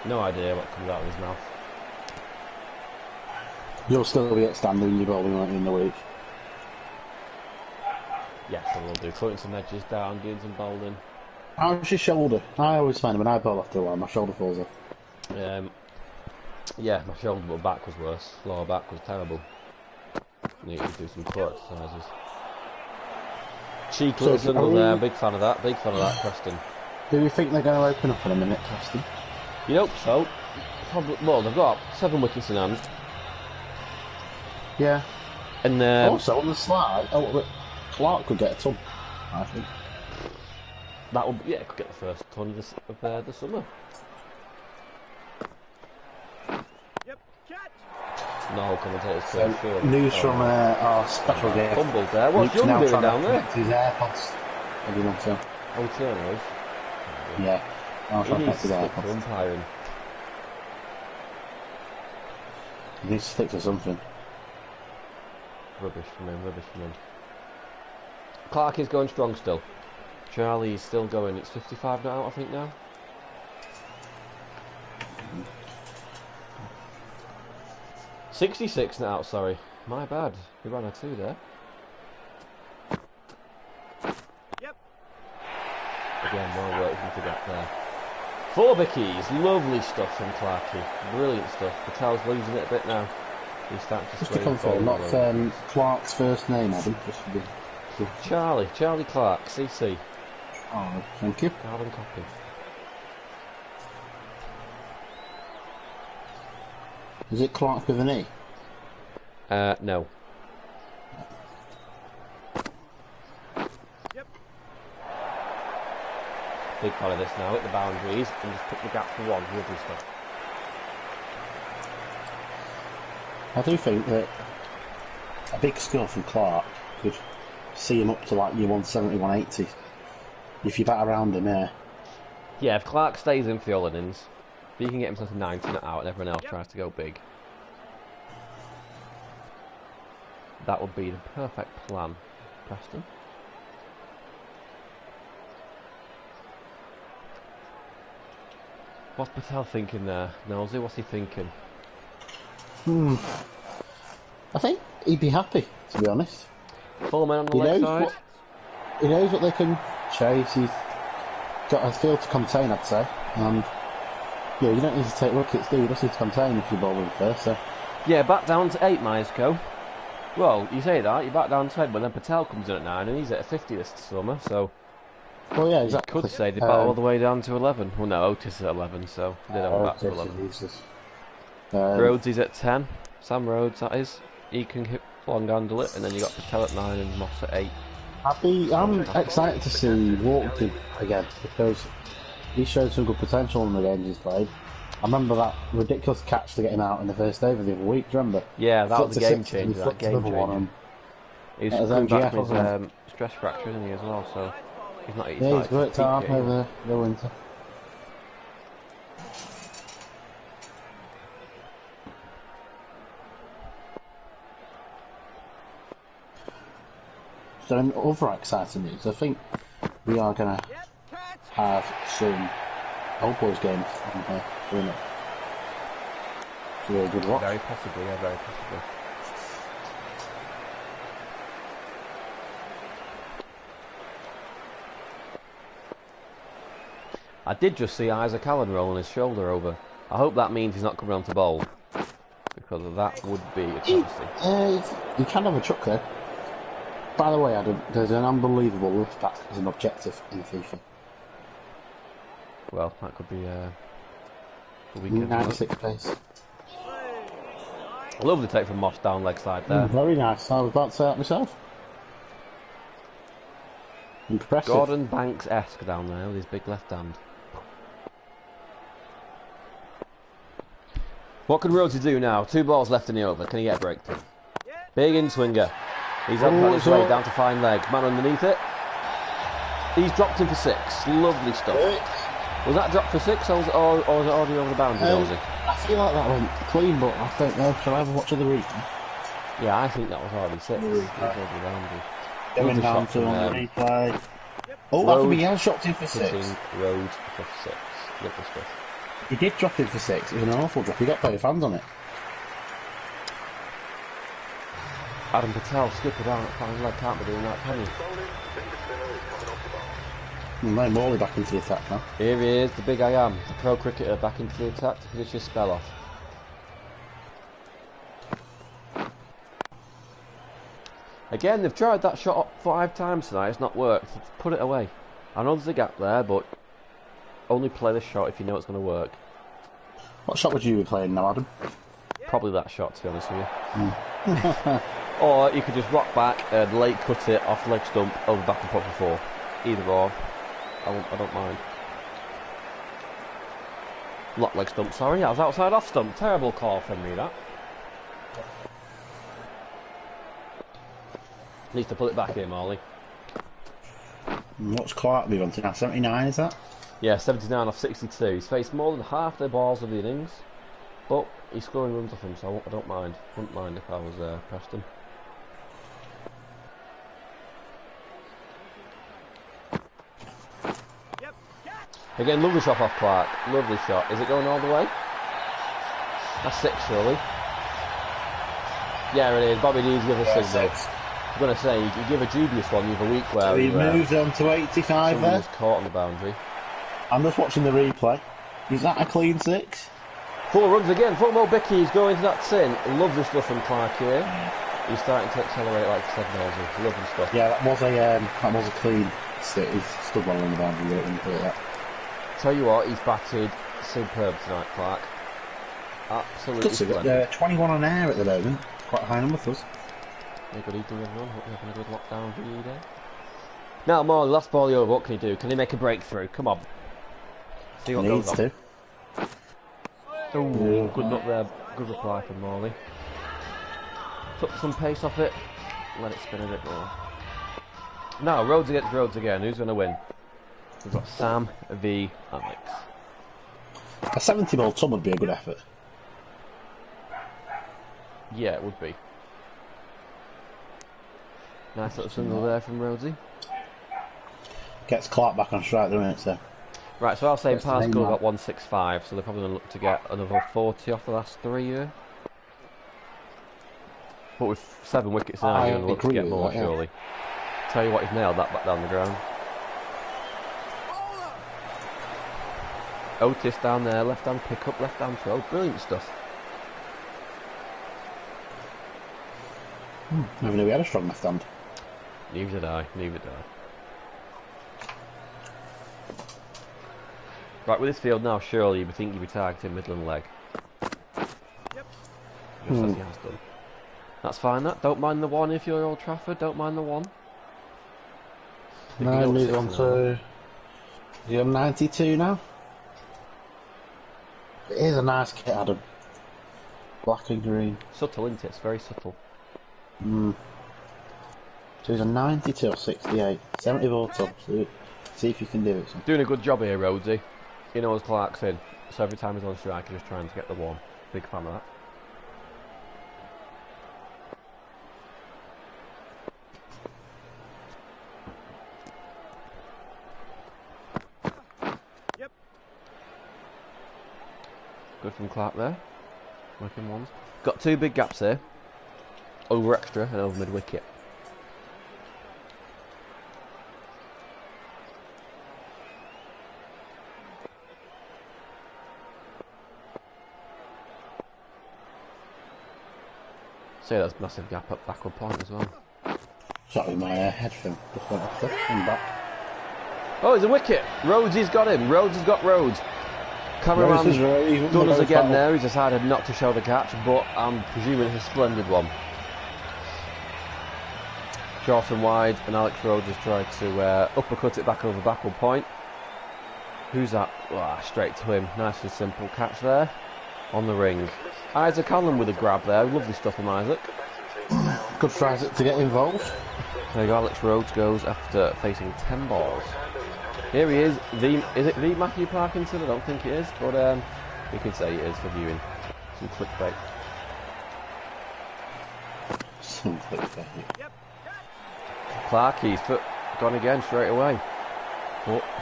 No idea what comes out of his mouth. You'll still be extending your bowling, won't you, in the week? Yes, I will do. Cutting some edges down, doing some bowling. How's your shoulder? I always find when I bowl after a while, my shoulder falls off. Yeah, my shoulder but back was worse. Lower back was terrible. Need to do some core exercises. Cheeky little single there, big fan of that, Preston. Do you think they're going to open up in a minute, Preston? You hope so. Probably, well, they've got 7 wickets in hand. Yeah. And also on the slide, Clark could get a ton, I think. That would, yeah, could get the first ton of the summer. Yep, catch. No commentators So, sure. news from our special guest. Fumbled there. What's Luke's John now doing trying down to there? connect his AirPods. Every month, so. Oh, Turner's. Yeah. I'll He try to needs connect to his stick to AirPods. umpiring. He needs to stick to something. Rubbish from him. Clark is going strong still. Charlie's still going. It's 55 now, I think now. $66 now, sorry. My bad. We ran a 2 there. Again, well work to get there. 4 Vickies, lovely stuff from Clarkey. Brilliant stuff. Patel's losing it a bit now. He's starting to Just to sway confirm, not forward. Clark's first name, Adam. Just to be... Charlie Clark, CC. Oh, thank you. Carbon copy. Is it Clark with an E? No. Yep. Big part of this now, hit the boundaries and just pick the gap for 1. Lovely stuff. I do think that a big score from Clark could see him up to like your 170, 180. If you bat around him, yeah. Yeah, if Clark stays in for the all innings, if he can get himself to 90 not out and everyone else tries to go big, that would be the perfect plan, Preston. What's Patel thinking there? Nosy, what's he thinking? I think he'd be happy, to be honest. 4 men on the leg side. He knows what they can chase. He's got a field to contain, I'd say. And yeah, you don't need to take wickets, do you? You just need to contain if you're bowling first. So. Yeah, back down to 8, Myerscough. Well, you say that, you back down to 8, but then Patel comes in at 9 and he's at a 50 this summer, so... Well, yeah, exactly. You could say they bat all the way down to 11. Well, no, Otis is at 11, so they don't have back to 11. Rhodes is at 10. Sam Rhodes, that is. He can hit long handle it, and then you got Patel at 9 and Moss at 8. I'm excited to see Walker again because he showed some good potential in the games he's played. I remember that ridiculous catch to get him out in the first over the other week. Do you remember? Yeah, that was a game changer. That game changer. He's coming back with his stress fracture, isn't he, as well? So he's not. He's he's worked hard over the winter. So in other exciting news, I think we are going to have some old boys games on here, isn't it? It's a really good watch. Very possibly, yeah, very possibly. I did just see Isaac Allen rolling his shoulder over. I hope that means he's not coming on to bowl, because that would be a travesty. You can have a chuck there. By the way, Adam, there's an unbelievable lift back as an objective in FIFA. Well, that could be a weekend. 96 pace. Lovely take from Moss down leg side there. Very nice. I was about to say that myself. Impressive. Gordon Banks-esque down there with his big left hand. What can Rhodesy do now? 2 balls left in the over. Can he get a breakthrough? Big in-swinger. He's on his way down to fine leg. Man underneath it. He's dropped him for 6. Lovely stuff. Was that dropped for 6 or was it already over the boundary? I feel like that went clean, but I don't know. Shall I have a watch of the replay? Yeah, I think that was already 6. It was over the boundary. Going down to on the replay. Oh, I think he has dropped him for 6. Rhodes for 6. Lovely stuff. He did drop him for 6. It was an awful drop. He got both hands on it. Adam Patel, skipper down at fine leg, can't be doing that, can he? No, Morley back into the attack now. Here he is, the big I am, the pro cricketer back into the attack to finish his spell off. Again, they've tried that shot 5 times tonight, it's not worked. Put it away. I know there's a gap there, but only play the shot if you know it's going to work. What shot would you be playing now, Adam? Probably that shot, to be honest with you. Or you could just rock back and late cut it off leg stump over back and pop for 4. Either or. I don't mind. Not leg stump, sorry. I was outside off stump. Terrible call from me, that. Needs to put it back here, Morley. What's Clark be wanting now? 79, is that? Yeah, 79 off 62. He's faced more than half the balls of the innings. But he's scoring runs off him, so I don't mind. Wouldn't mind if I was Preston. Again, lovely shot off Clark. Lovely shot. Is it going all the way? That's 6, surely. Yeah, it is. Bobby D's give a signal. I'm going to say, you give a dubious one, you have a week where So he moves on to 85 someone there. was caught on the boundary. I'm just watching the replay. Is that a clean 6? 4 runs again, 4 more Bickies going to that tin. Lovely stuff from Clark here. He's starting to accelerate like I said, Nosey. Lovely stuff. Yeah, that was a clean 6. He's stood well on the boundary when you put that. Tell you what, he's batted superb tonight, Clark. Absolutely splendid. 21 on air at the moment. Quite a high number for us. Yeah, good evening everyone, hope you're having a good lockdown video day. Now Morley, last ball over, what can he do? Can he make a breakthrough? Come on. See what goes on. Oh, good luck there, good reply from Morley. Took some pace off it, let it spin a bit more. Now, Rhodes against Rhodes again, who's going to win? We've got Sam v Alex. A 70 ball ton would be a good effort. Yeah, it would be. Nice little single there from Rhodesy. Gets Clark back on strike, doesn't it? So. Right, so I'll say What's the Parscale name, got 165, so they're probably going to look to get another 40 off the last 3 years. But with 7 wickets now, you're going to look to get more, surely. Tell you what, he's nailed that back down the ground. Otis down there, left hand pick up, left hand throw, brilliant stuff. Never knew we had a strong left hand. Neither did I, neither did I. Right, with this field now, surely you would think you'd be targeting Midland leg. Yep. Just as he has done. That's fine, that. Don't mind the 1 if you're Old Trafford, don't mind the 1. No, move on to... You're 92 now? It is a nice kit, Adam. Black and green. Subtle, isn't it? It's very subtle. So he's a 92 or 68. 70 ball top. So see if you can do it. So. Doing a good job here, Rhodesy. He knows Clark's in. So every time he's on strike, he's just trying to get the 1. Big fan of that. Yep. Good from Clark there. Working ones. Got 2 big gaps here. Over extra and over mid wicket. See, that's a massive gap up backward point as well. Sorry, my headphone just went off there. I'm back. Oh, it's a wicket. Rhodes has got him. Rhodes has got Rhodes. Cameraman's done us again there. He's decided not to show the catch, but I'm presuming it's a splendid one. Short and wide, and Alex Rhodes has tried to uppercut it back over backward point. Who's that? Ah, straight to him. Nice and simple catch there. On the ring. Isaac Allen with a grab there. Lovely stuff from Isaac. Good for Isaac to get involved. There you go, Alex Rhodes goes after facing 10 balls. Here he is. Is it the Matthew Parkinson? I don't think it is, but we can say it is for viewing. Some clickbait. Some clickbait. Yep. Clark, he's gone again straight away.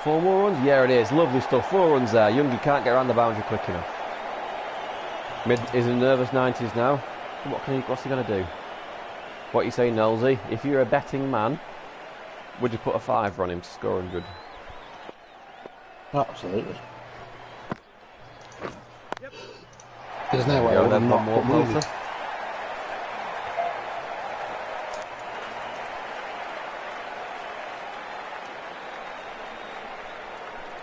4 more runs? Yeah, it is. Lovely stuff. 4 runs there. Youngie can't get around the boundary quick enough. Mid is in nervous 90s now. What's he going to do? What are you saying, Nelsey? If you're a betting man, would you put a 5 on him to score 100? Absolutely. Yep. There's no way I would not put moving.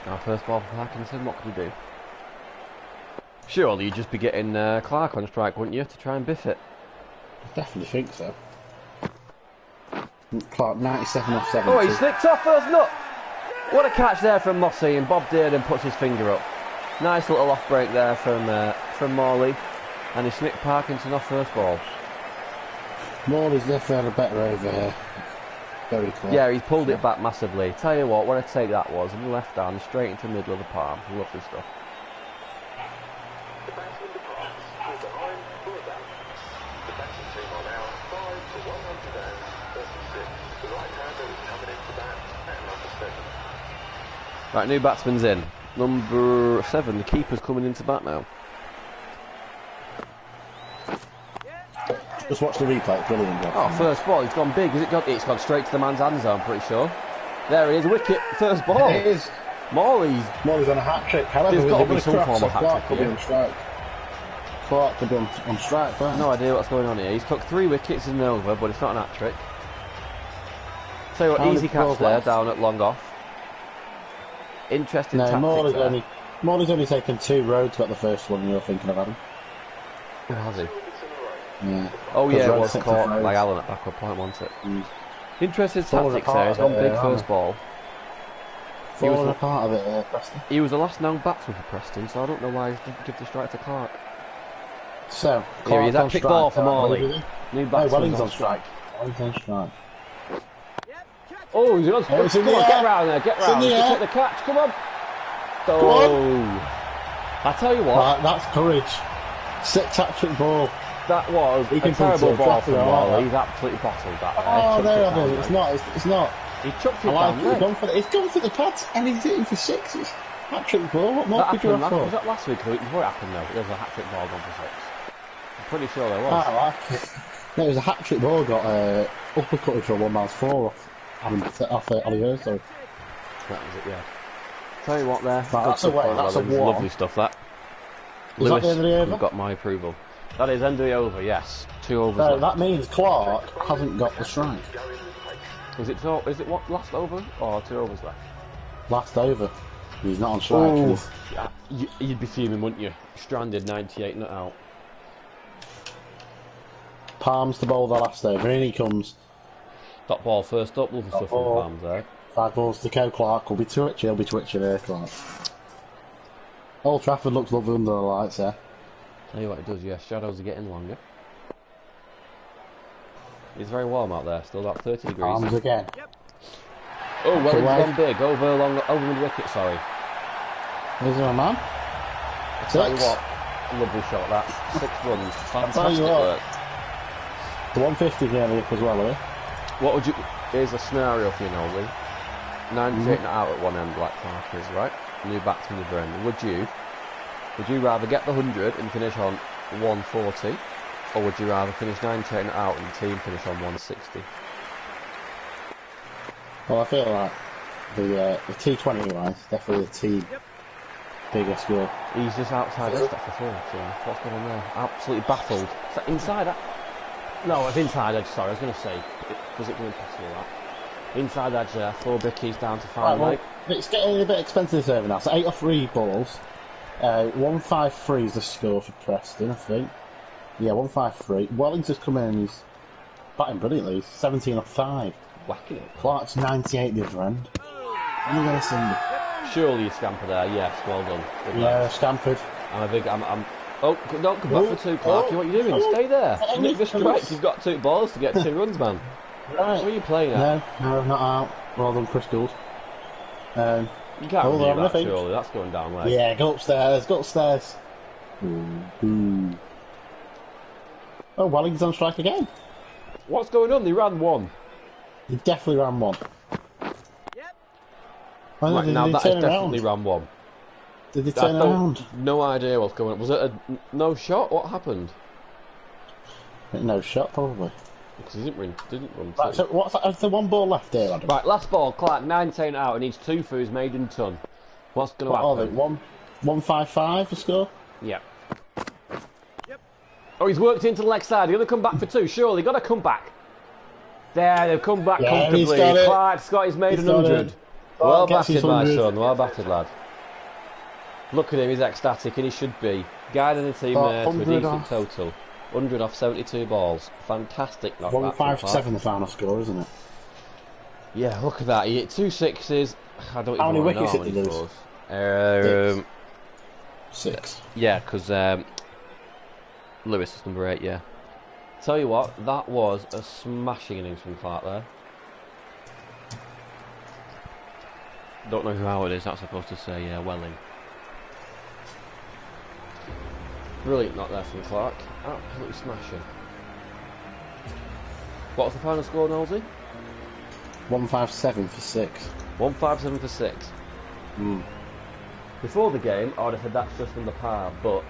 Now first ball for Parkinson, what could he do? Surely you'd just be getting Clark on strike, wouldn't you, to try and biff it? I definitely think so. Clark 97 off 70. Oh, he slipped off first nut! What a catch there from Mossy, and Bob Dearden puts his finger up. Nice little off break there from Morley, and he snipped Parkinson off first ball. Morley's definitely had a better over here. Very close. Yeah, he's pulled it back massively. Tell you what a take that was, in the left hand, straight into the middle of the palm. Lovely stuff. The batsman departs. We're behind for a bounce. The batting team are now 5 for 136. The right-hander is coming in to bat at number 7. Right, new batsman's in. Number 7, the keeper's coming into bat now. Just watch the replay. It's brilliant. Job. Oh, first ball. It's gone big. Is it gone? It's gone straight to the man's hands, I'm pretty sure. There it is. Wicket. First ball. It is. Morley's On a hat trick. However, there's with got a to be bit of some crap, form so of hat Clark trick could be here. on strike. Clark could be on strike. Right? No idea what's going on here. He's took 3 wickets and over, but it's not an hat trick. Tell you what, How many easy catch balls there, left? down at long off. Interesting No, tactics there. Morley's only taken 2 roads. Got the first one. You're thinking of Adam. Who has he? Yeah. Oh yeah, it Rhodes was six caught of by Rhodes. Allen at backward point, wasn't it? Mm. Interesting Falling tactics apart there. He's a gone bit big there, first hasn't ball. Falling apart of it, Preston. He was the last known batsman for Preston, so I don't know why he's give the strike to Clark. So, Here he is, that on kick strike. ball for Clark, Morley. is he? New No, batsman Welling's on strike. Welling's on strike. Oh, he's on Oh, strike. it's in Come the on, air. get round there, get It's in round. the You air. take the catch, come on. on. Oh. I tell you what, Right, that's courage. 6 hat-trick ball. that was He a can terrible put it ball to from a Morley. like He's absolutely bottled that there. Oh, Chucked no, it I down mean, it's leg. not. It's not. He chucked I it like down it. leg. He's gone for the pads and he's hitting for 6. It's hat-trick ball. What more That could you happened ask last, for? was that last week or the week before it happened though? There was a hat-trick ball gone for 6. I'm pretty sure there was. I like it. No, it was a hat-trick ball got uppercutted for a 1 man's 4 off Ollie sorry. That was it, yeah. Tell you what there. Right, good that's a stuff way, by that's a Wellings. war. Lovely stuff that. Is that the end of the over? you've got my approval. That is end of the over, yes. 2 overs So left. that means Clark hasn't got the strike. Is it what, last over or 2 overs left? Last over. He's not on strike. Ooh. He's- Yeah, you'd be fuming, wouldn't you? Stranded, 98 not out. Palms to bowl the last over. In he comes. Dot ball first up, lovely stuff from ball. Palms there. 5 balls to go. Clark will be twitching. He'll be twitching there, Clark. Old Trafford looks lovely under the lights there. Tell you what it does, yeah, shadows are getting longer. It's very warm out there, still about 30 degrees. Palms again. Oh, well, it's away. gone big, over the wicket, sorry. Here's my man. Tell you 6. what, lovely shot that. 6 runs, tell you fantastic what. work. The 150 nearly up as well, eh? What would you? Here's a scenario for you, Nolly. 98 not out at one end, like Clark is, right? New batsman the other end. Would you rather get the 100 and finish on 140, or would you rather finish 98 not out and the team finish on 160? Well, I feel like the T20 wise, definitely the team bigger score. He's just outside edge, that's the thing. So what's going on there? Absolutely baffled. Is that inside that? No, it's inside edge, sorry, I was going to say. Was it going past all that? Inside edge there, 4 bickies down to 5 Right, well, leg. it's getting a bit expensive this over now. So 8 off 3 balls. 153 is the score for Preston, I think. Yeah, 153. Wellington's come in and he's batting brilliantly. He's 17 off 5. Whacking it. Clark's 98 the other end. And you get a single. Surely you scamper there, yes, well done. Good Yeah, luck. Stamford. Oh, don't come back for 2, Clark. Oh, What are you doing? oh, Stay there. oh, Nick the oh, strikes. You've got 2 balls to get 2 runs, man. Right. What are you playing at? No, not out. Well done, Chris Gould. You can't Hold do on, I that, think. surely. That's going down leg. Yeah, go upstairs, go upstairs. Ooh. Oh, Wellington's on strike again. What's going on? They ran 1. He definitely ran 1. Oh, Right, did now he that turn is around? definitely ran 1. Did he I turn around? No idea what's going on. Was it a no shot? What happened? No shot, probably. Because he didn't run Right, 2. so what's that? Is there 1 ball left here, Adam? Right, last ball. Clark, 19 out. He needs 2 for his maiden ton. What's going to What are they? happen? 155 for score? Yeah. Oh, he's worked into the leg side. He's going to come back for 2. Surely, got to come back. There, they've come back Yeah, he's comfortably. got it. Clark's got his maiden He's got 100. it. Well Clark gets his batted, my 100. son. Well batted, lad. Look at him. He's ecstatic, and he should be. Guiding the team Oh, there to a 100 decent off. total. 100 off 72 balls. Fantastic knock that from Clark. 157 the final score, isn't it? Yeah, look at that. He hit 2 sixes. I don't How even many know wickets how did many he lose? fours. 6. Yeah, because Lewis is number 8, yeah. Tell you what, that was a smashing innings from Clark there. Don't know who Howard is, that's supposed to say Welling. Brilliant knock there from Clark. Absolutely smashing. What was the final score, Nosey? 157 for 6. 157 for 6. Before the game, I would have said that's just under par, but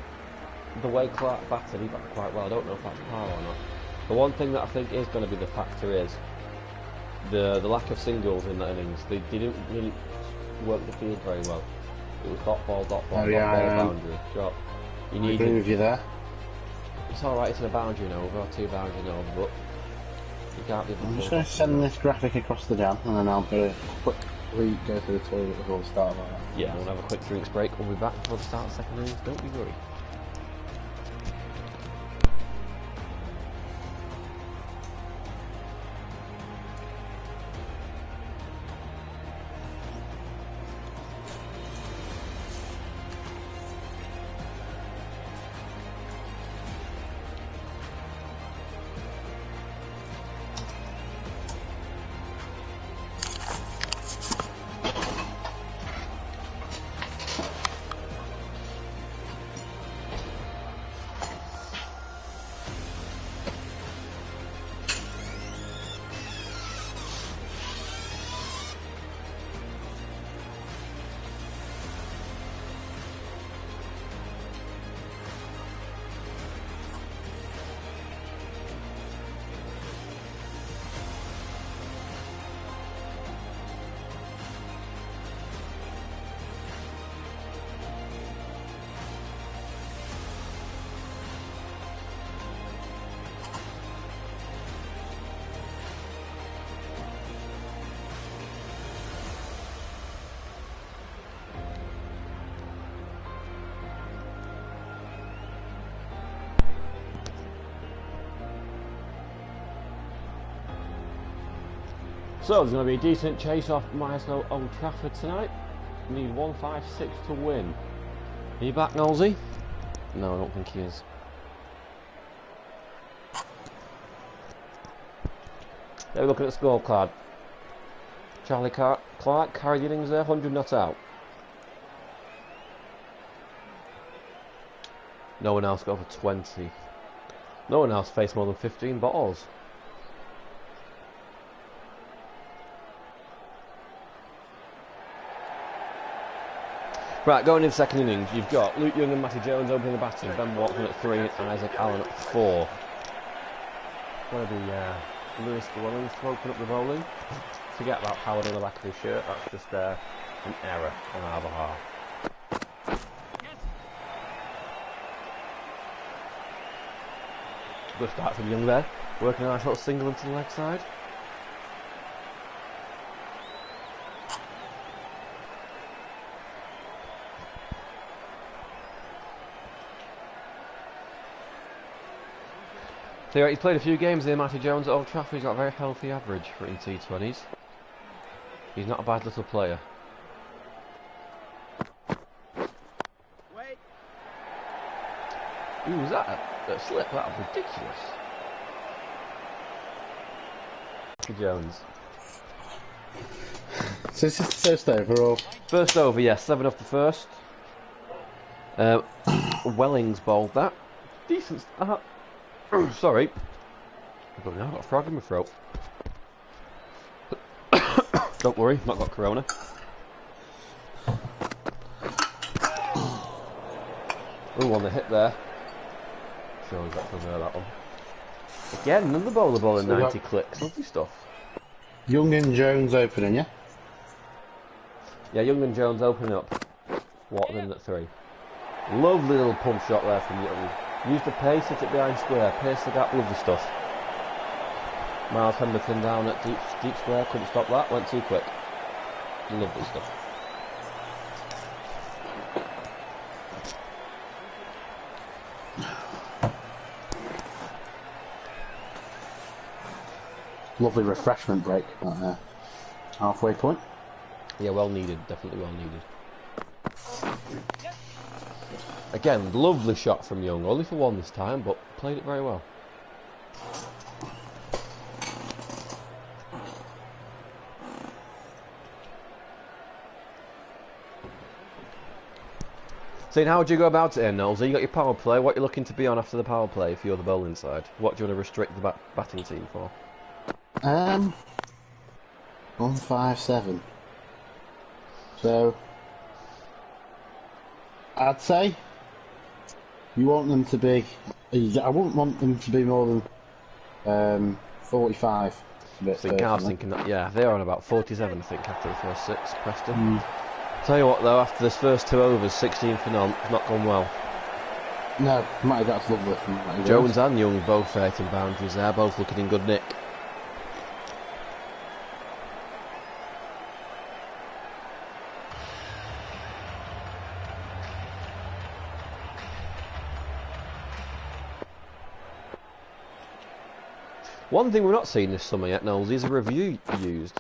the way Clark batted, he batted quite well. I don't know if that's par or not. The one thing that I think is going to be the factor is the lack of singles in that innings. They didn't really work the field very well. It was dot ball, boundary, shot. You I need agree with you there. It's alright, it's in a boundary and over, or 2 boundaries and over, but you can't be. I'm just going to send this graphic across the jam, and then I'll quickly go to the toilet before we start like that. Yeah, we'll have a quick drinks break. We'll be back before the start of the second innings. Don't be worried. So there's going to be a decent chase off Myerscough Old Trafford tonight. We need 156 to win. Are you back, Nolsey? No, I don't think he is. There we're looking at the scorecard. Charlie Clark carried the innings there, 100 not out. No one else got over 20. No one else faced more than 15 balls. Right, going into the second innings, you've got Luke Young and Matty Jones opening the batting, Ben Watson at 3 and Isaac Allen at 4. Going to be Lewis Llewellyn to open up the bowling. Forget about Howard on the back of his shirt, that's just an error on our behalf. Good start from Young there, working a nice little single into the leg side. So he's played a few games here, Matty Jones at Old Trafford. He's got a very healthy average for in T20s. He's not a bad little player. Wait. Ooh, was that a slip? That was ridiculous. Matty Jones. So this is the first over, or? First over, yes, 7 off the first. Wellings bowled that. Decent start. Sorry. I've got a frog in my throat. Don't worry, not got corona. Ooh, on the hit there. Sure, he's got to know that one. Again, another bowler bowling 90 clicks. Lovely stuff. Young and Jones opening, yeah? Yeah, Young and Jones opening up. Watson at 3. Lovely little pump shot there from Young. Used the pace, hit it behind square, pace the gap, lovely stuff. Miles Pemberton down at deep square, couldn't stop that, went too quick. Lovely stuff. Lovely refreshment break at the halfway point. Yeah, well needed, definitely well needed. Again, lovely shot from Young, only for 1 this time, but played it very well. So how would you go about it then, Knowles? You got your power play, what are you looking to be on after the power play if you're the bowling side? What do you want to restrict the batting team for? 157. So I'd say you want them to be. I wouldn't want them to be more than 45. I think I was thinking that, yeah, they're on about 47, I think, after the first 6, Preston. Tell you what, though, after this first 2 overs, 16 for none, it's not gone well. No, Matty, that's lovely from Matty Jones and Young both hitting boundaries there, both looking in good nick. One thing we've not seen this summer yet, Knowles, is a review used.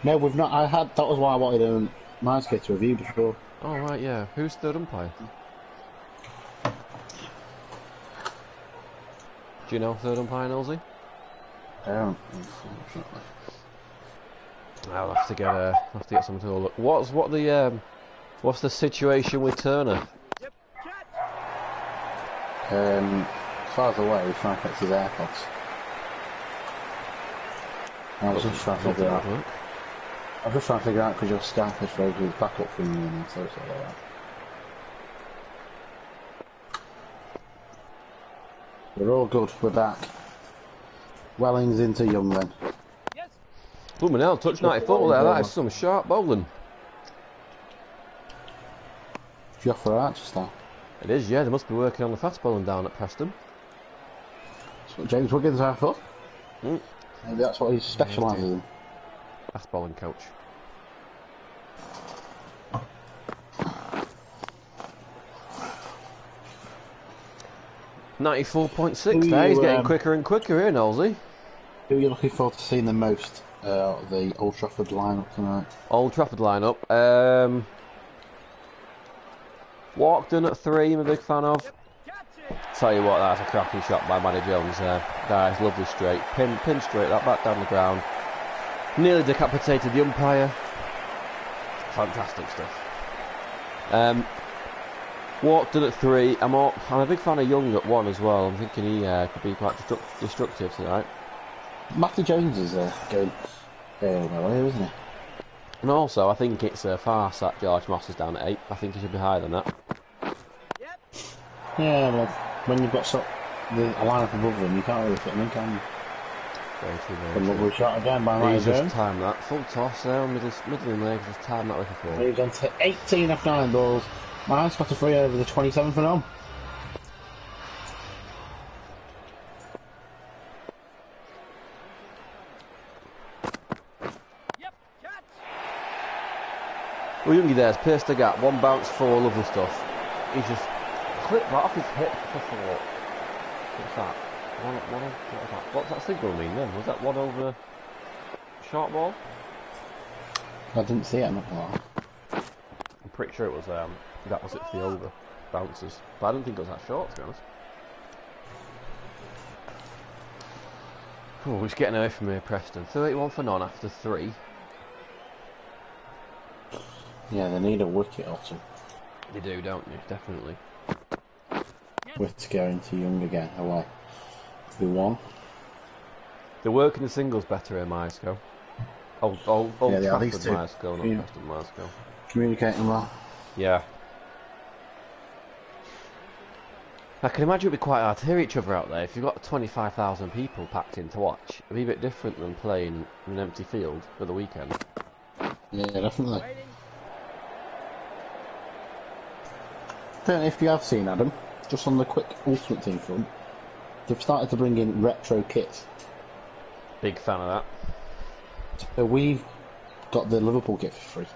No, we've not. That was why I wanted Myerscough to review before. Oh, right, yeah. Who's third umpire? Do you know third umpire, Knowlesy? Unfortunately. I'll have to get someone to look. What's the situation with Turner? As far as away, he's trying to fix his AirPods. I was just trying to figure out. I was just trying to figure out because your Skype is ready to back up from you, so it's all right. We're all good. We're back. Welling's into Young then. Blooming hell, touch 94 there. That is some sharp bowling. Did you offer Archer style? It is, yeah. They must be working on the fast bowling down at Preston. That's what James Wiggins are for. Maybe that's what he specialises in. Fast bowling coach. .94.6 there. He's getting quicker and quicker here, Knowlesy. Who are you looking forward to seeing the most out of the Old Trafford lineup tonight? Old Trafford lineup. Walkden at 3, I'm a big fan of. Tell you what, that's a cracking shot by Matty Jones there. That is lovely straight. Pin straight, that back down the ground. Nearly decapitated the umpire. Fantastic stuff. Walkden at 3. I'm a big fan of Young at 1 as well. I'm thinking he could be quite destructive tonight. Matty Jones is going well here, isn't he? And also, I think it's a farce that George Moss is down at 8. I think he should be higher than that. Yeah, well, when you've got a lineup above them, you can't really fit them in, can you? Very true, A lovely shot again by Matty He's Jones. just timed that. Full toss there, middle in leg, just timed that with a 4. Moves on to 18 off 9 balls. Myerscough got a free over the 27 for none. Well, Youngie there's pierced the gap. 1 bounce, 4, lovely stuff. He's just clipped that off his hip for 4. What's that? What's that signal mean then? Was that 1 over short ball? I didn't see it, I'm not gonna lie. I'm pretty sure it was that was it for the over bounces. But I don't think it was that short, to be honest. Oh, he's getting away from here, Preston. 31 for none after 3. Yeah, they need a wicket or two. They do, don't you? Definitely. With going to Young again, away. The 1. They're working the singles better in Myerscough. Old Yeah, they are, Trafford these two. Myerscough, not Yeah. Preston Myerscough. Communicating well. Yeah. I can imagine it'd be quite hard to hear each other out there. If you've got 25,000 people packed in to watch, it'd be a bit different than playing in an empty field for the weekend. Yeah, definitely. Don't know if you have seen, Adam, just on the quick Ultimate Team front, they've started to bring in retro kits. Big fan of that. So we've got the Liverpool kit for free.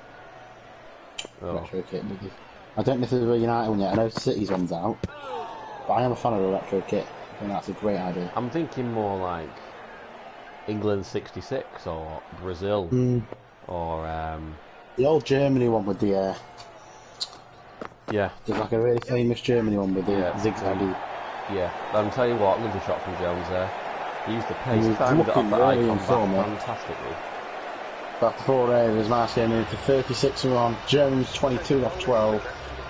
Oh. Retro kit. I don't know if there's a United one yet. I know City's one's out. But I am a fan of a retro kit. I think that's a great idea. I'm thinking more like England 66 or Brazil or The old Germany one with the yeah. there's like a really famous Germany one with the zigzaggy. Yeah, I'll tell you what, lovely shot from Jones there. He used the pace, He was timed it off looking the really icon in form, back eh? fantastically. About 4 overs, Myerscough moved to 36 and 1. Jones 22 off 12.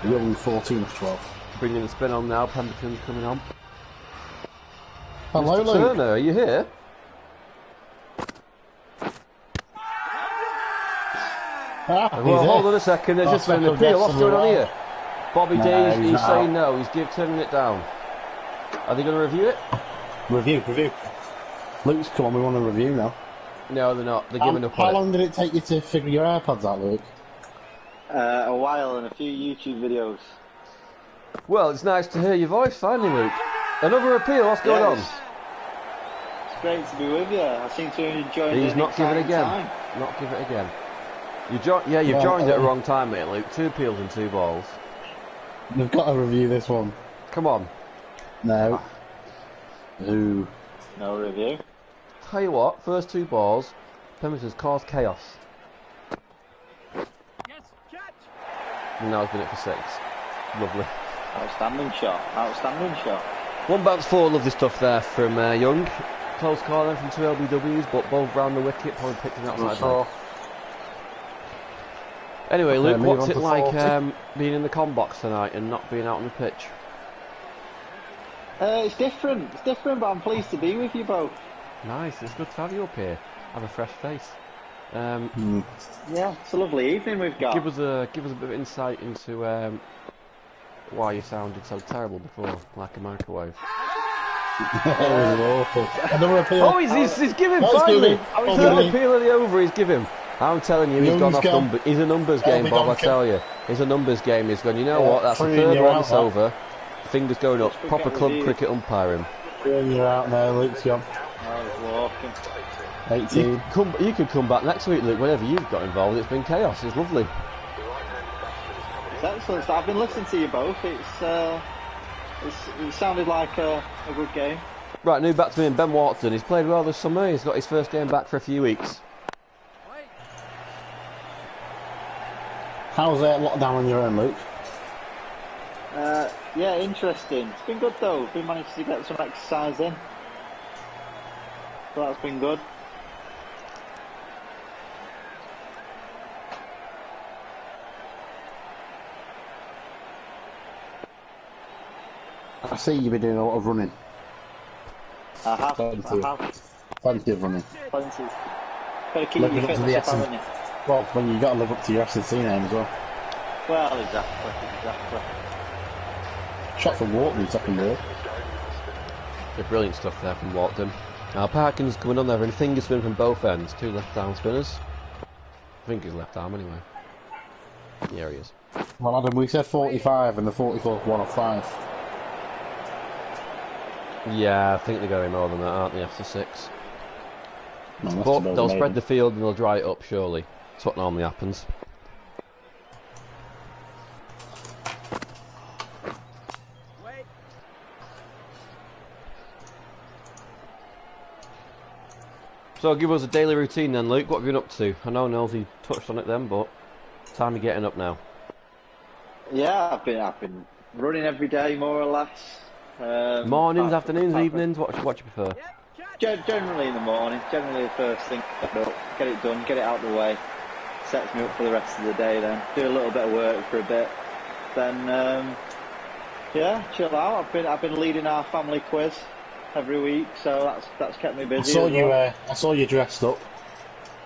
Young 14 off 12. Bringing the spin on now, Pemberton's coming on. Hello, Mr. Luke. Turner, are you here? Well, hold on a second, there's just been an appeal. What's going on here? Bobby No, D, he's he's not saying out. no, he's turning it down. Are they going to review it? Review. Luke's come on, we want a review now. No, they're not. They're giving up on How it. long did it take you to figure your AirPods out, Luke? A while and a few YouTube videos. Well, it's nice to hear your voice finally, Luke. Another appeal, what's going on? It's great to be with you. I seem to enjoy it. He's not giving it again. Time. Not give it again. You've joined at the wrong time, mate, Luke. 2 appeals and 2 balls. We've got to review this one. Come on. No. Ooh. No review. Tell you what, first 2 balls, Pemberton's caused chaos. Yes, catch. And now he's been it for 6. Lovely. Outstanding shot. One bounce forward, lovely stuff there from Young. Close corner from 2 LBWs, but both round the wicket, probably picked him outside leg. Anyway, Luke, what's it like being in the com box tonight and not being out on the pitch? It's different, but I'm pleased to be with you both. Nice, it's good to have you up here. Have a fresh face. Yeah, it's a lovely evening we've got. Give us a bit of insight into why you sounded so terrible before, like a microwave. That was awful. Another appeal. Oh, he's giving Oh, he's finally. giving. Third appeal of the over. He's giving. I'm telling you, he's Young's gone off gone. numbers. He's a numbers That'll game, be Bob. I donkey. tell you, he's a numbers game. He's gone. You know Yeah, what? That's the 3 third you're one out, that's that. over. Fingers going up. Let's Proper forget club with you. cricket umpiring. You're out now, Luke's gone. I was walking. 18. You could come back next week, Luke. Whenever you've got involved, it's been chaos. It's lovely. It's excellent. So I've been listening to you both. It sounded like a good game. Right, new batsman Ben Watson. He's played well this summer. He's got his first game back for a few weeks. Wait. How's lockdown on your own, Luke? Yeah, interesting. It's been good though. We've managed to get some exercise in. So that's been good. I see you've been doing a lot of running. I have. Plenty of running. Plenty. Gotta keep Living your up to the fitness up, essence. haven't you? Well, when you got to live up to your SNC name as well. Well, exactly. Shot from Wharton in second ball. Yeah, brilliant stuff there from Watson. Now Parkin's coming on there and finger spin from both ends. 2 left arm spinners. I think he's left arm anyway. Yeah, he is. Well, Adam, we said 45 and the 44th 1 off 5. Yeah, I think they're going more than that, aren't they, after 6? No, that's But about they'll amazing. spread the field and they'll dry it up, surely. That's what normally happens. Wait. So give us a daily routine then, Luke. What have you been up to? I know Nelsey touched on it then, but time of getting up now. Yeah, I've been running every day more or less. Mornings, afternoons, evenings, what do you prefer? Yep, catch. Generally in the morning. Generally the first thing. Get it done. Get it out of the way. Sets me up for the rest of the day. Then do a little bit of work for a bit. Then yeah, chill out. I've been leading our family quiz every week, so that's kept me I busy. saw as you. well. I saw you dressed up.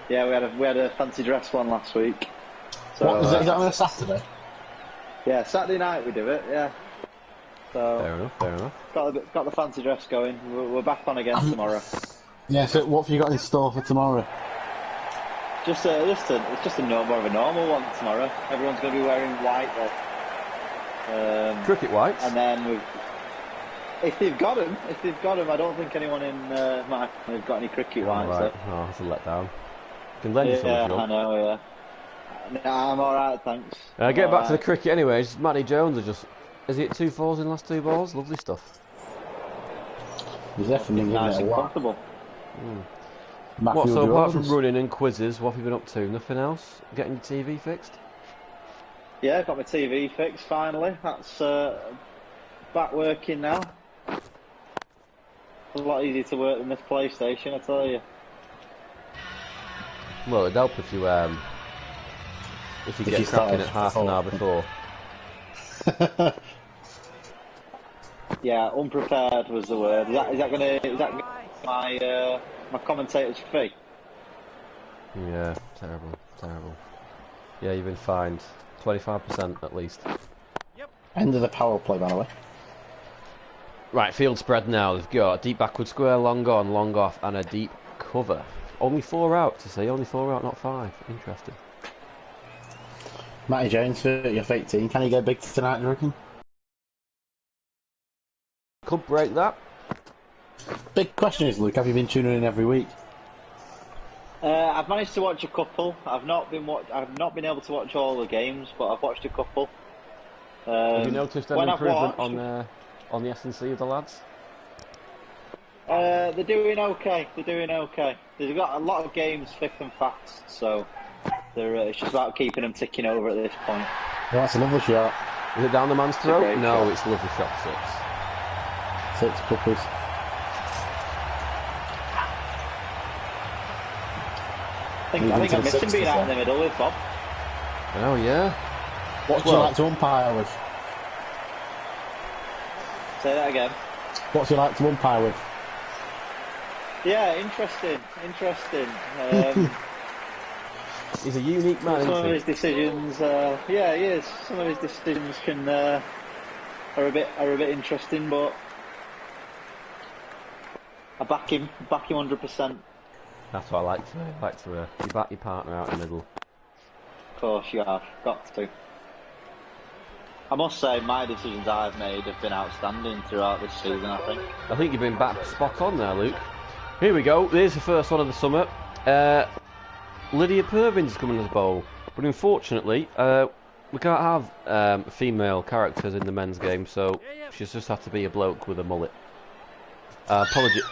Yeah, we had a fancy dress one last week. So What is it? Is that on a Saturday? yeah, Saturday night we do it. Yeah. So Fair enough. got the fancy dress going. We're back on again tomorrow. Yeah. So what have you got in store for tomorrow? It's just a more of a normal one tomorrow. Everyone's going to be wearing white there. Cricket whites? And then if they've got them, I don't think anyone in my family have got any cricket whites. Right. Oh, that's a letdown. Can lend you some Yeah, if you I want. know. Yeah. Nah, I'm all right, thanks. Get back to the cricket anyways. Matty Jones is he at 2 4s in the last 2 balls? Lovely stuff. He's definitely giving Nice it a and whack. comfortable. What, Matthew so apart from Jones. running and quizzes, what have you been up to? Nothing else? Getting your TV fixed? Yeah, got my TV fixed finally. That's back working now. It's a lot easier to work than this PlayStation, I tell you. Well, it'd help if you get you cracking started at half an hour before. Yeah, unprepared was the word. Is that gonna my my commentator's fee? Yeah, terrible. Yeah, you've been fined 25% at least. End of the power play, by the way. Right, field spread now. They've got a deep backward square, long on, long off, and a deep cover. Only 4 out to see. Only 4 out, not 5. Interesting. Matty Jones for your fake team. Can he go big tonight, do you reckon? Could break that. Big question is, Luke, have you been tuning in every week? I've managed to watch a couple. I've not been able to watch all the games, but I've watched a couple. Have you noticed any improvement on the S&C of the lads? They're doing okay. They've got a lot of games thick and fast, so it's just about keeping them ticking over at this point. Well, that's a lovely shot. Is it down the man's throat? No, shot. it's a lovely shot. 6 puppies. I think I'm missing being out in the middle with Bob. Oh yeah. What do you like to umpire with? Say that again. What do you like to umpire with? Yeah, interesting. He's a unique man, Some of isn't he? his decisions, he is. Some of his decisions are a bit interesting, but I back him 100%. That's what I like to you back your partner out in the middle. Of course, you have got to. I must say, my decisions I've made have been outstanding throughout this season. I think you've been back spot on there, Luke. Here we go. Here's the first one of the summer. Lydia Purvin's coming as bowl, but unfortunately, we can't have female characters in the men's game, so she's just had to be a bloke with a mullet. Apologies.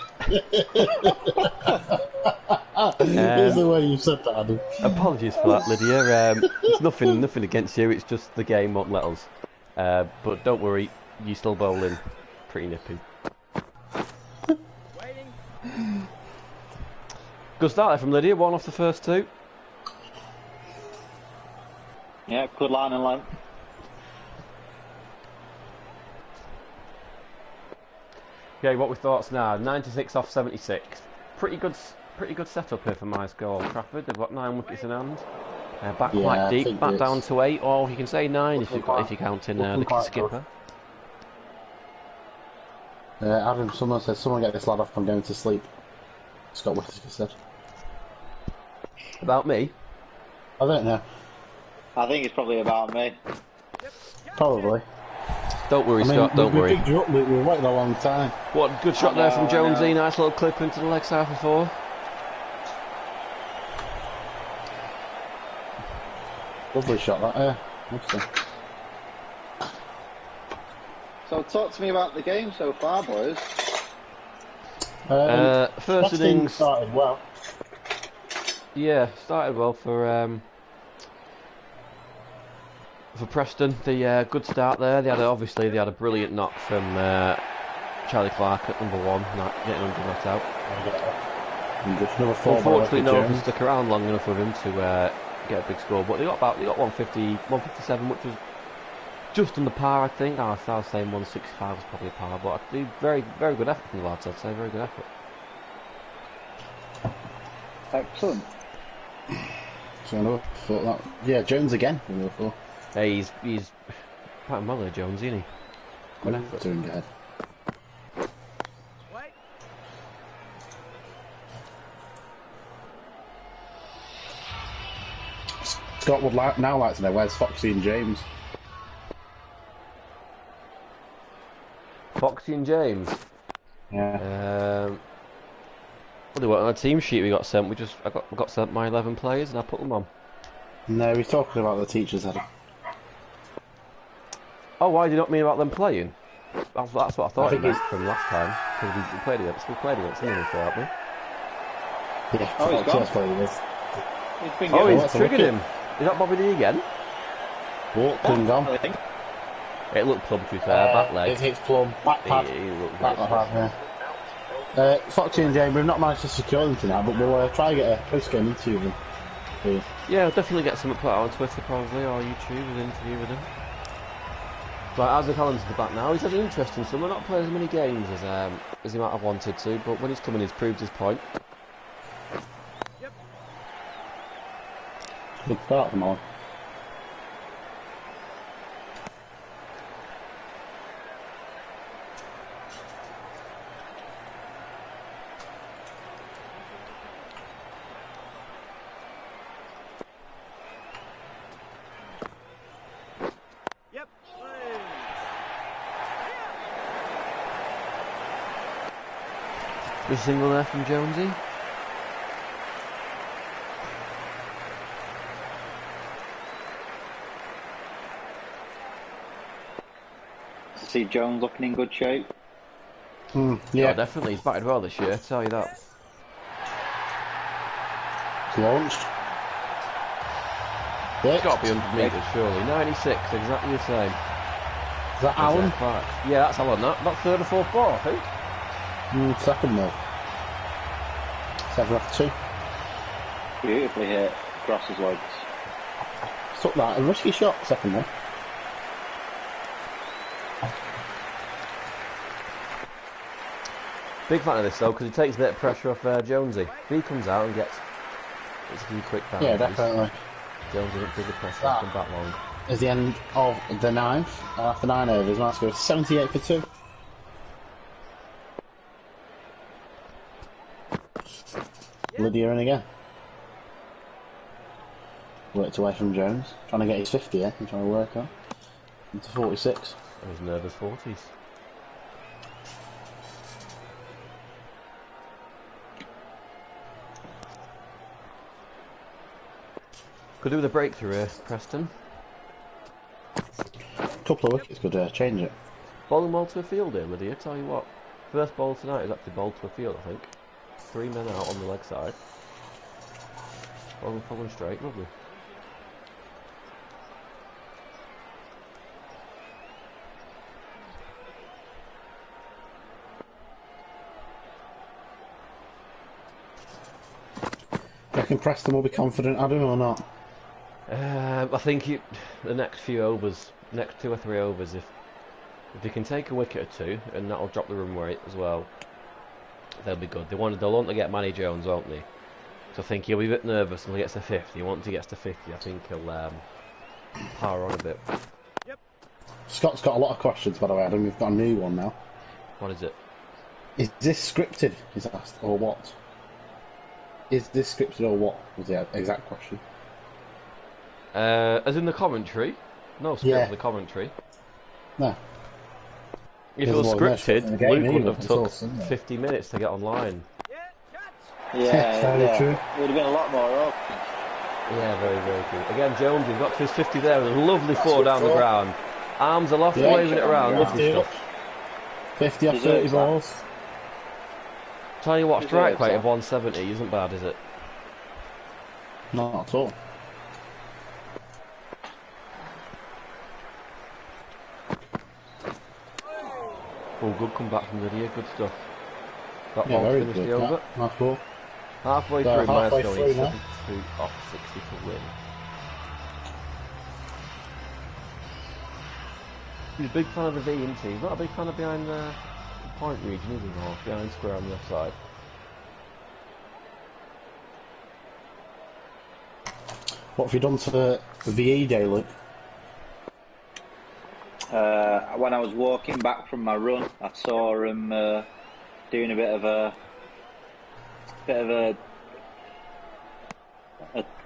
Here's the way you said that, Adam. Apologies for that, Lydia. It's nothing against you. It's just the game won't let us. But don't worry, you still bowling pretty nippy. Waiting. Good start there from Lydia. 1 off the first 2. Yeah, good line and length. Okay, what we thoughts now? 96 off 76. Pretty good setup here for Myerscough Old Trafford. They've got 9 wickets in hand. Back quite deep, back down to 8, or you can say 9 if you're counting the skipper. Adam, someone said, someone get this lad off, I'm going to sleep. Scott Whittaker said. About me? I don't know. I think it's probably about me. Probably. Don't worry, Scott, don't worry. We picked you up, Luke. We were waiting a long time. What good shot there from Jonesy. Nice little clip into the leg side for 4. Lovely shot, that, yeah. Lovely. So talk to me about the game so far, boys. First innings started well. Yeah, started well for Preston. The good start there. They had a brilliant knock from Charlie Clark at number 1, getting 100 not out. Unfortunately, no one can stick around long enough with him to get a big score. But they got 150, 157, which was just on the par, I think. I was saying 165 was probably a par, but very, very good effort from the lads. I'd say very good effort. Excellent. So I know, thought that. Yeah, Jones again. Hey, he's quite well there, Jones, isn't he? Good effort. Doing good. Wait. Scott would now like to know where's Foxy and James. Foxy and James. Yeah. On a team sheet we got sent. I got sent my 11 players and I put them on. No, he's talking about the teachers, Adam. Oh, why do you not mean about them playing? That's what I thought it meant from last time. Because we played against them before, haven't we? Yeah, Oh, he's gone. played with. He's triggered him. Is that Bobby D again? Walked and gone. I think. It looked plumb to be fair, back leg. It hits plumb, back pad. He looked Back very pad, yeah. Foxy and James, we've not managed to secure them tonight, but we'll try and get a post-game interview with them. Yeah, I'll definitely get some put out on Twitter probably, or YouTube, an interview with him. Right, Isaac Allen's at the back now. He's had an interesting summer, not played as many games as he might have wanted to, but when he's come in, he's proved his point. Yep. Good start from on. Was a single there from Jonesy. See Jones looking in good shape. Yeah, Oh, definitely. He's batted well this year, I tell you that. it's launched. Yeah, It's got to be 100 metres, surely. 96, exactly the same. is that Alan? Clark. Yeah, that's Alan. Not third or fourth ball, I think. Second though. 7 off 2. Beautifully hit across his legs. Took that. A risky shot, second one. Big fan of this though, because it takes a bit of pressure off Jonesy. If he comes out and gets a few quick bounces, Yeah, definitely. Jonesy won't feel the pressure off him that long. Is the end of the 9th. After 9 overs, Myerscough 78 for 2. Lydia in again. Worked away from Jones. Trying to get his 50 here. He's trying to work on. Into 46. Those nervous 40s. Could do with a breakthrough here, Preston. Couple of wickets could change it. Bowling well to a field here, Lydia, tell you what. First ball tonight is actually bowled to a field, I think. 3 men out on the leg side. Bowling full and straight, lovely. Do you reckon Preston will be confident, Adam, or not? I think the next few overs, next 2 or 3 overs, if they can take a wicket or 2, and that'll drop the run rate as well, they'll be good. They'll want to get Manny Jones, won't they? So I think he'll be a bit nervous until he gets to 50. Once he gets to 50, I think he'll power on a bit. Scott's got a lot of questions, by the way, Adam. We've got a new one now. What is it? Is this scripted, he's asked, or what? Is this scripted or what, was the exact question. As in the commentary? No script Yeah. for the commentary. No. If it was There's a lot of scripted, in the game Luke wouldn't either, have it's took awesome, isn't it? 50 minutes to get online. Yeah, Very yeah. true. It would have been a lot more open. Yeah, very, very good. Again, Jones, he's got to his 50 there with a lovely four good down the throw. ground. Arms aloft, Yeah, waving it around, lovely 50 stuff. 50 off 30 Deserves that. balls. Tell you what, strike Deserves rate of that. 170 isn't bad, is it? Not at all. Oh, good comeback from Lydia, good stuff. That Yeah, ball very finished good. the over. Yeah, nice ball. Halfway So through, halfway Myerscough through needs now. 72 off 60 to win. He's a big fan of the V, isn't he? He's not a big fan of behind the point region, is he? Or behind square on the offside. What have you done to the VE day, Luke? When I was walking back from my run, I saw him doing a bit of a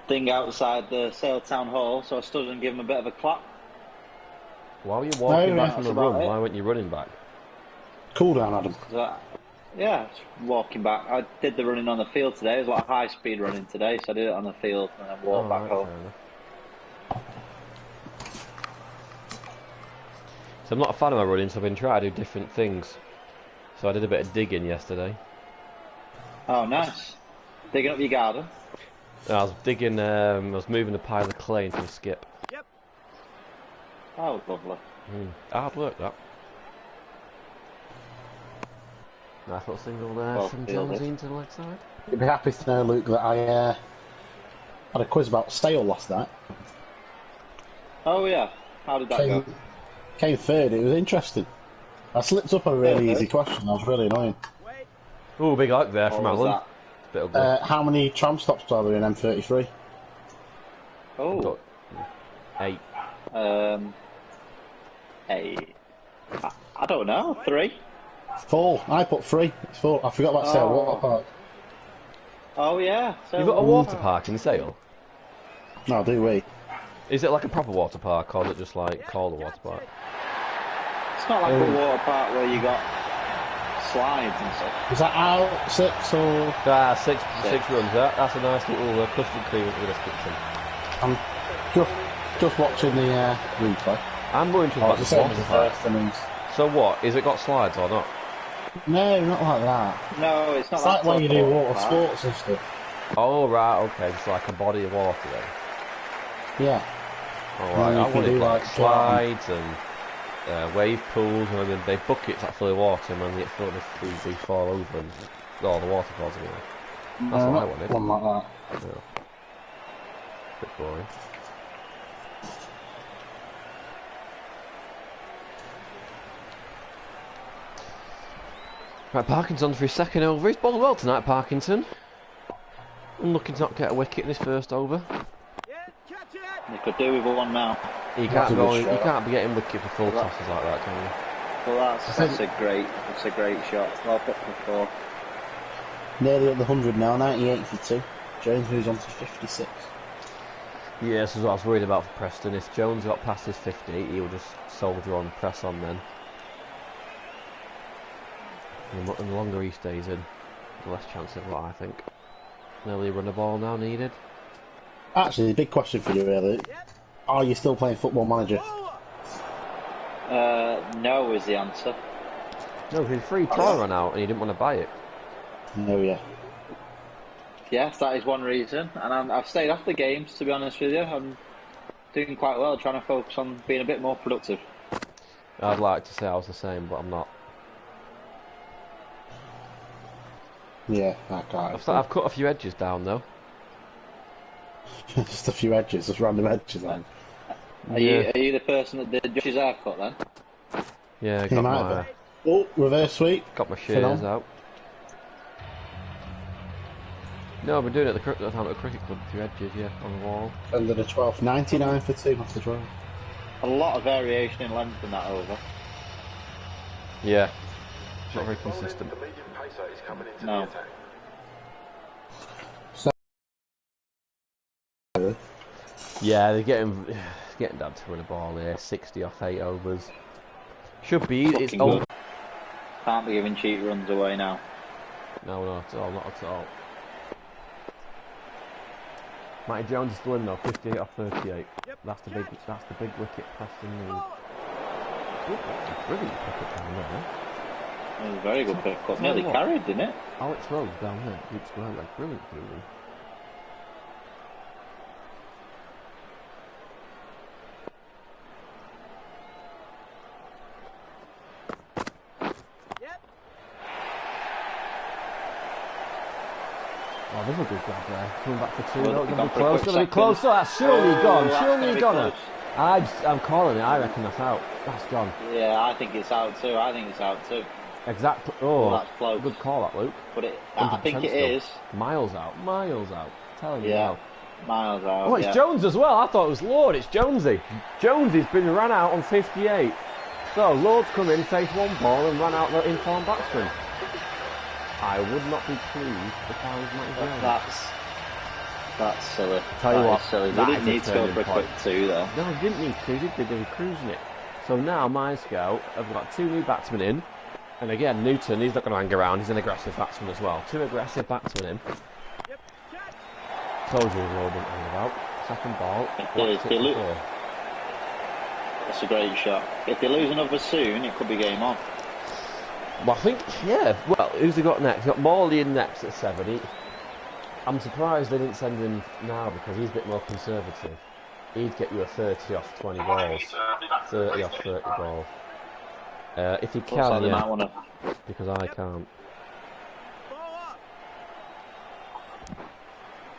thing outside the Sale Town Hall, so I stood and gave him a bit of a clap. Why were you walking back yeah. from the That's run? about it. Why weren't you running back? Cool down, Adam. So, yeah, just walking back. I did the running on the field today. It was like high speed running today, so I did it on the field and then walked back right, home. fair enough. So I'm not a fan of my running, so I've been trying to do different things. So I did a bit of digging yesterday. Oh, nice. Digging up your garden. I was digging, I was moving a pile of clay into a skip. Oh, lovely. Hard work, that. Nice little single there Well from fielded. Jonesy into the leg side. You'd be happy to know, Luke, that I had a quiz about Stale last night. Oh, yeah. How did that go? Came third. It was interesting. I slipped up a really easy question. That was really annoying. Ooh, big like there from What was Alan. that? Bit ugly. How many tram stops are there in M33? Oh, 8. 8. I don't know. 3? 4. I put 3. It's 4. I forgot about Stale Water Park. Oh, yeah. So, You've got a water park in Sale? No, do we? Is it like a proper water park, or is it just like called a water park? It's not like a water park where you got slides and stuff. Is that out 6 or? Six runs. That's a nice little custard cream with this kitchen. I'm just watching the replay. I'm more interested Oh, in it's the the same as the water first innings. So what? Is it got slides or not? No, not like that. No, it's not It's that like when you tough do or water that. sports and stuff. Oh right, okay, just like a body of water then. Yeah. All And right, then I you can wanted do, like like, slides and wave pools, and then they buckets that full of water, and when they get filled, they fall over and all the water falls away. That's No, what I not wanted. one like that. Yeah. Bit boring. Right, Parkinson's for his second over. He's bowled well tonight, Parkinson. Unlucky to not get a wicket in his first over. Yeah, catch it! You could do with one now. You That's a good shot. can't be getting wicket for full tosses like that, can you? Well, that's a great shot. Well put before. Nearly at the 100 now, 98 for 2. Jones moves on to 56. Yeah, this is what I was worried about for Preston. If Jones got past his 50, he'll just soldier on, press on then. And the longer he stays in, the less chance of what I think. Nearly run a ball now needed. Actually, the big question for you really, are you still playing Football Manager? No is the answer. No, his free trial ran out and he didn't want to buy it. No, yeah. Yes, that is one reason. And I've stayed off the games, to be honest with you. I'm doing quite well, trying to focus on being a bit more productive. I'd like to say I was the same, but I'm not. Yeah, that guy. I've cut a few edges down though. Just a few edges, just random edges then. Are you the person that did Josh's haircut then? Yeah, He might have been. Oh, reverse sweep. got my shears out. No, I've been doing it at the time at the cricket club, a few edges, yeah, on the wall. Under the 12th, 99 for 2 off the draw. A lot of variation in length in that over. Yeah, not very consistent. The medium pacer is coming into No. the attack. Yeah, they're getting down to run a ball here, 60 off 8 overs. Should be, it's Fucking old. good. Can't be giving cheap runs away now. No, not at all. Matty Jones is still in though, 58 off 38. That's the big wicket Preston need. Brilliant pick down there. It was a very good pick up. Tell Nearly you what. carried, didn't it? Alex Rose down there, deep square leg, brilliant fielding. Oh, there's a good grab there. Coming back for 2. Well, No, they've gonna gone be for a close. quick Gonna be second. close. Oh, that's surely gone. that's Surely gonna be gone. close. I'm calling it. I reckon that's out. That's gone. Yeah, I think it's out too. Exactly. Well, Oh, that's close. good call, that Luke. But I think 100% it still. is. Miles out. Telling you Yeah. now. Miles out. Oh, it's yeah. Jones as well. I thought it was Lord. It's Jonesy. Jonesy's been run out on 58. So Lord's come in, faced one ball, and ran out the informed batsman. I would not be pleased if I was Matty Jones. That's silly. Tell you That what, is silly. that They is didn't a need to go turning for a quick point. 2 though. No, they didn't need to, did they? They were cruising it. So now Myerscough have got 2 new batsmen in. And again, Newton, he's not going to hang around. He's an aggressive batsman as well. 2 aggressive batsmen in. Told you Lord didn't hang about. Second ball. If they lose, that's a great shot. If they lose another soon, it could be game on. Well, I think, yeah. Well, who's they got next? They've got Morley in next at 7. I'm surprised they didn't send him now because he's a bit more conservative. He'd get you a 30 off 20 balls. 30 off 30 balls. If he Looks like can, they yeah. might want to. Because I can't.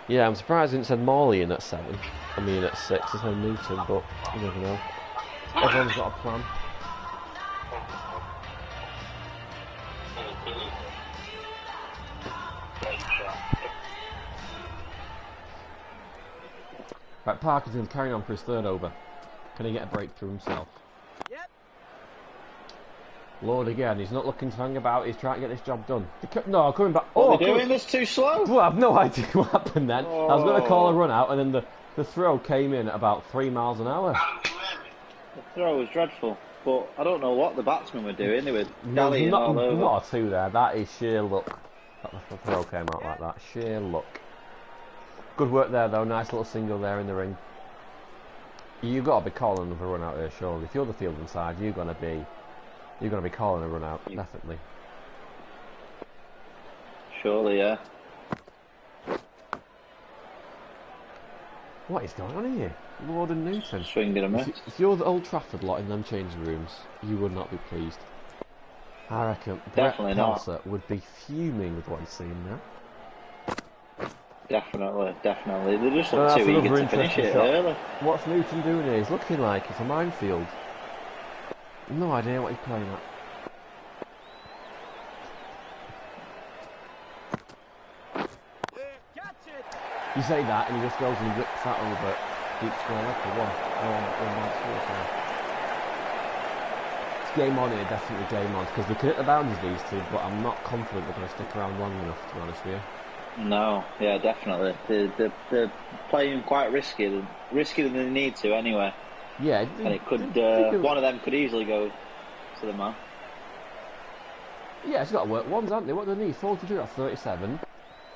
Yeah, I'm surprised they didn't send Morley in at 7. I mean at 6. There's no Newton, but you never know. Everyone's got a plan. Right, Parkinson's carrying on for his 3rd over. Can he get a breakthrough himself? Lord again, he's not looking to hang about, he's trying to get this job done. No, coming back. What Oh, are they doing this too slow? well, I've no idea what happened then. I was going to call a run out, and then the throw came in at about 3 miles an hour. The throw was dreadful. but I don't know what the batsmen were doing. They were No, dallying all over. not a two there. That is sheer luck. That the throw came out like that. Sheer luck. Good work there, though. Nice little single there in the ring. You've got to be calling another run out here, surely. If you're the fielding side, you're gonna be calling a run out, definitely. Surely, yeah. What is going on here? Lord and Newton. Swinging a miss. If you're the Old Trafford lot in them changing rooms, you would not be pleased. I reckon Definitely Brett not. Pelser would be fuming with what he's seeing now. Definitely. They just look That's too eager another to finish interesting it shot. early. What's Newton doing here? He's looking like it's a minefield. No idea what he's playing at. Catch it. You say that and he just goes and rips that over deep square leg for one. It's game on here, definitely game on, because they can hit the boundaries these two, but I'm not confident they're going to stick around long enough, to be honest with you. No, yeah, definitely. They're playing quite riskier than they need to anyway. Yeah, And it could one of them could easily go to the man. Yeah, it's got to work ones, haven't they? What do they need? 42 at 37.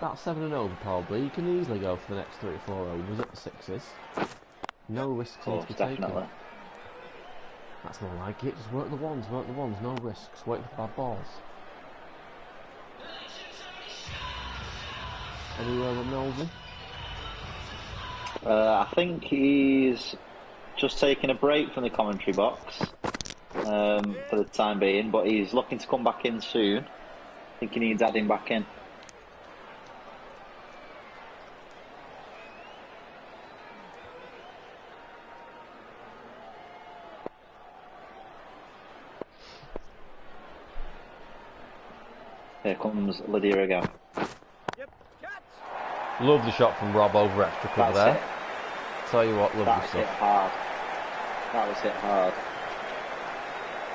That's 7 and over probably. You can easily go for the next 3 or 4 overs at the sixes. No risks need to be Definitely. taken. That's more like it. Just work the ones, no risks. Wait for bad balls. Anywhere with Knowlesy? I think he's just taking a break from the commentary box for the time being, but he's looking to come back in soon. I think he needs adding back in. Here comes Lydia again. Yep. Catch. Lovely shot from Rob over extra cover That's there. it. Tell you what, lovely That's hit stuff. hard. That was hit hard.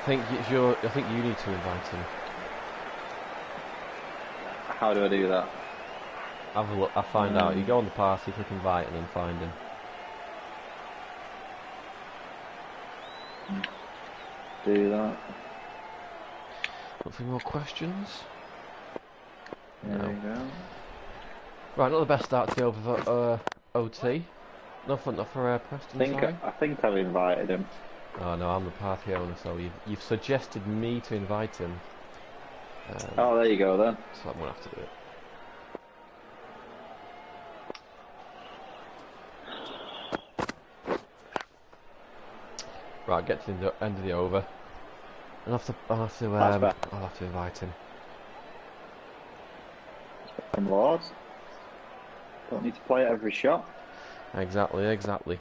I think you need to invite him. How do I do that? Have a look. I'll find out. You go on the party, click invite, and then find him. Do that. Got 3 more questions? There No. we go. Right, not the best start to the over for OT. Nothing for Preston side. I think I've invited him. Oh no, I'm the party owner, so you've suggested me to invite him. Oh, there you go then. So I'm gonna have to do it. Right, get to the end of the over. I'll have to invite him. From Lords. Don't need to play every shot. Exactly.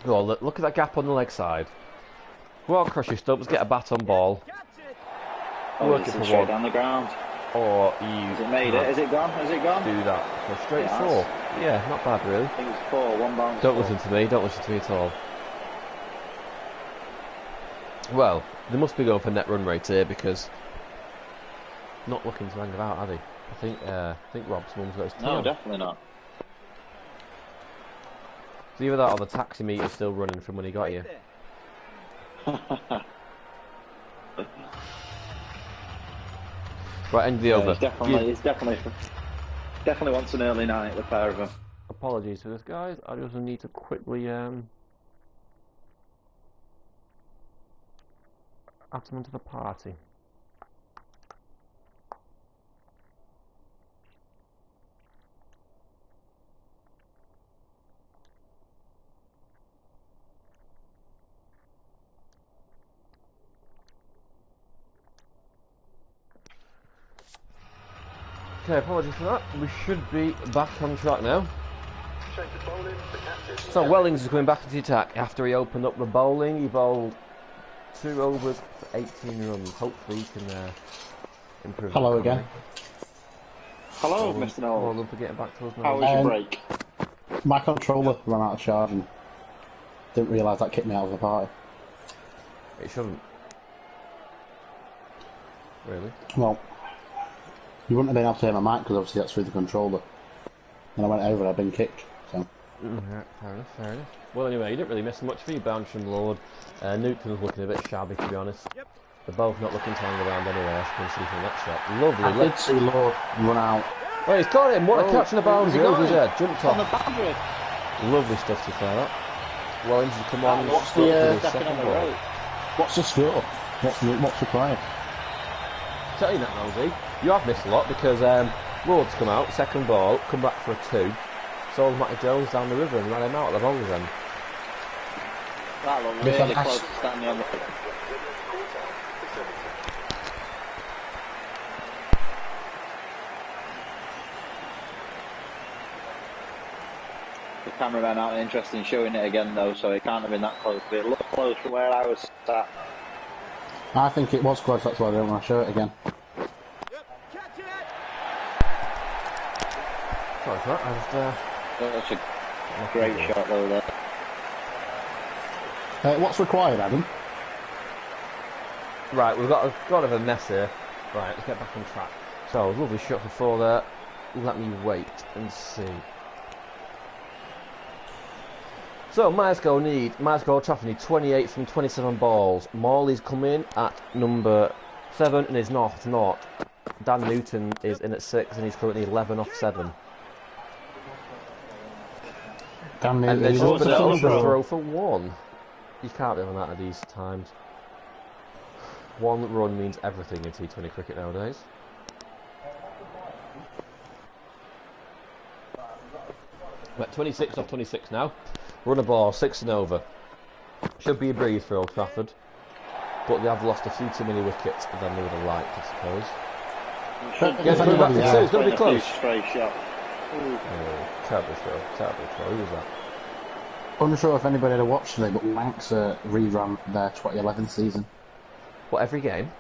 Well, look at that gap on the leg side. Go out, crush your stumps, get a bat on ball, Catch it. work It's it for straight one, down the ground. or you Has it made it? Is it gone? Has it gone? do that for straight Yes. 4. Yeah, not bad really. I think it's 4, 1 bounce. Don't 4. listen to me at all. Well, they must be going for net run rate here because not looking to hang about, are they? I think Rob's mum's got his tea No, on. definitely not. It's either that or the taxi meter's still running from when he got you. There. Right, end the over. It's definitely wants an early night, the pair of them. Apologies for this, guys. I just need to quickly add them to the party. Okay, apologies for that. We should be back on track now. Change the bowling, the captain. So Wellings is coming back into the attack after he opened up the bowling. He bowled 2 overs for 18 runs. Hopefully he can improve. Hello that again. economy. Hello, Well Mr. Knowles. Well done for getting back to us now. How was your Um, break? My controller ran out of charge and didn't realise that kicked me out of the party. It shouldn't. Really? Well, you wouldn't have been able to hear my mic because obviously that's through the controller. When I went over, I'd been kicked. So Yeah, fair enough, fair enough. Well, anyway, you didn't really miss much for your bounce from Lord. Newton's looking a bit shabby, to be honest. Yep. They're both not looking to hang around anyway, as you can see from that shot. Lovely. I did see Lord run out. Oh, he's got him! What a catch in the bounds! He He got over his him. head, jumped On the off. boundary. Lovely stuff to fair that. Wellings has come on. What's struck the, with his Stepping on second the ball. rope. What's the score? What's required? Tell you that, Nosey. You have missed a lot because Lord's come out, second ball, come back for a 2. Sold Matty Jones down the river and ran him out at the bowls end. That looked With really an close ash- to standing on the... The cameraman aren't interested in showing it again though, so it can't have been that close. But it looked close from where I was sat. I think it was close, that's why I don't want to show it again. Yep. Catch it. Sorry for that, I was Such a great shot though there. What's required, Adam? Right, we've got a mess here. Right, let's get back on track. So, lovely shot before there. Let me wait and see. So, Myerscough Old Trafford need 28 from 27 balls. Morley's come in at number 7 and is not. Dan Newton is in at 6 and he's currently 11 off 7. Damn And it. there's What's just the a score? throw for 1. You can't be on that at these times. 1 run means everything in T20 cricket nowadays. We're at 26 off 26 now. Run a ball, 6 and over. Should be a breeze for Old Trafford. But they have lost a few too many wickets than they would have liked, I suppose. Yes, Going back to yeah. 2, it's going to be A close. few stray shots. Oh, terrible throw, terrible throw. Who was that? Unsure if anybody had watched it, but Manx rerun their 2011 season. What, every game?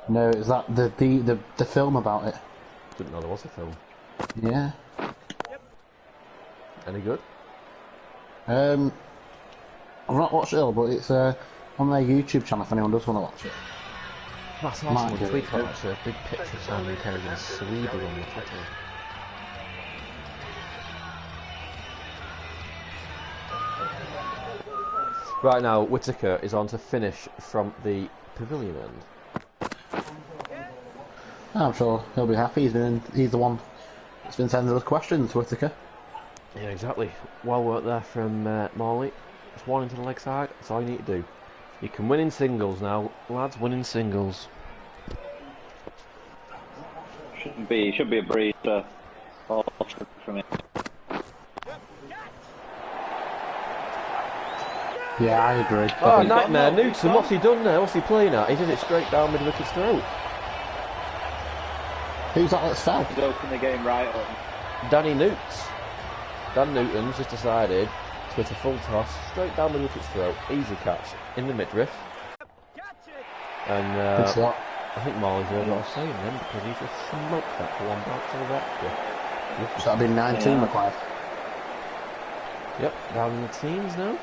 No, is that the film about it? Didn't know there was a film. Yeah. Any good? I've not watched it all, but it's on their YouTube channel if anyone does want to watch it. That's Might awesome. do Tweet it, on yeah. actually a big picture of Simon Kerrigan Sweden on the Twitter. Right now, Whittaker is on to finish from the pavilion end. I'm sure he'll be happy. He's the one that's been sending us questions, Whittaker. Yeah, exactly. Well worked there from Morley. Just 1 into the leg side. That's all you need to do. You can win in singles now, lads. Win in singles. Should be a breeze from it. Yeah, I agree. Oh, nightmare. Newton, what's he done there? What's he playing at? He did it straight down mid-wicket's throat. Who's that that's fell? He's opened the game right up. Danny Newts. Dan Newton's just decided to hit a full toss straight down mid-wicket's throat. Easy catch in the midriff. Catch it. And Good shot. I think Marley's heard what I was saying then because he just smoked that for 1 bounce of the vector. So that'd be 19 Yeah. required. Yep, down in the teens now.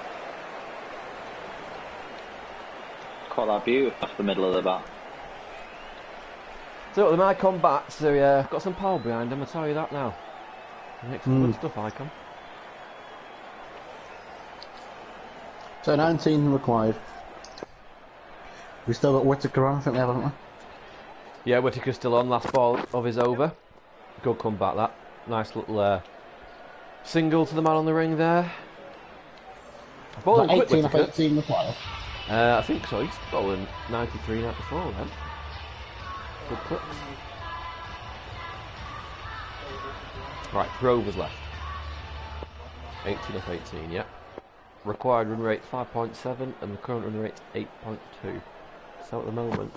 Caught that beautiful off the middle of the bat. So they might come back, so yeah, got some power behind them, I'll tell you that now. Make some good stuff, Icon. So 19 required. We still got Whittaker on, I think we have, haven't we? Yeah, Whittaker's still on, last ball of his over. Good comeback that. Nice little single to the man on the ring there. Bowling Is that quick 18 off Whittaker. 18 required. I think so, he's bowling 93, 94 then. Good clicks. Right, Rovers left. 18 off 18, yeah. Required run rate 5.7 and the current run rate 8.2. So at the moment,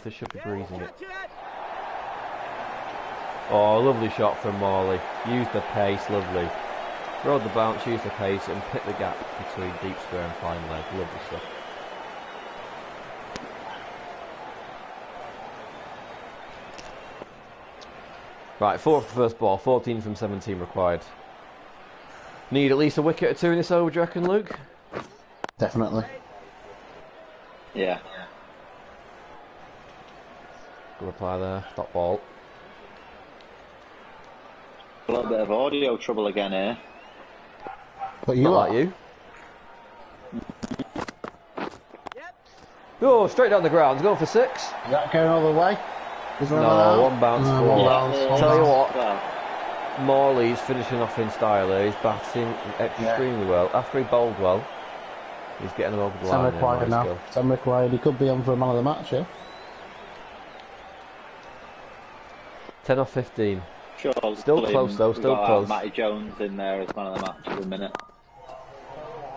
they should be breezing it. Catch it. Oh, lovely shot from Morley. Used the pace, lovely. Rode the bounce, used the pace and picked the gap between deep square and fine leg. Lovely stuff. Right, 4 for the first ball, 14 from 17 required. Need at least a wicket or 2 in this over, do you reckon, Luke? Definitely. Yeah. Good reply there, top ball. A little bit of audio trouble again here. But you Not are. like you. Oh, straight down the ground. Going for 6. Is that going all the way? Is there No, one one bounce No, for. one Yeah, bounce. Tell you bounce. what, Well, Morley's finishing off in style here. He's batting extremely well. After he bowled well, he's getting them over the Sam line. required now. Sam required. He could be on for a man of the match, yeah? 10 off 15. sure. Still close though, we've still got, close. Matty Jones in there as man of the match at the minute.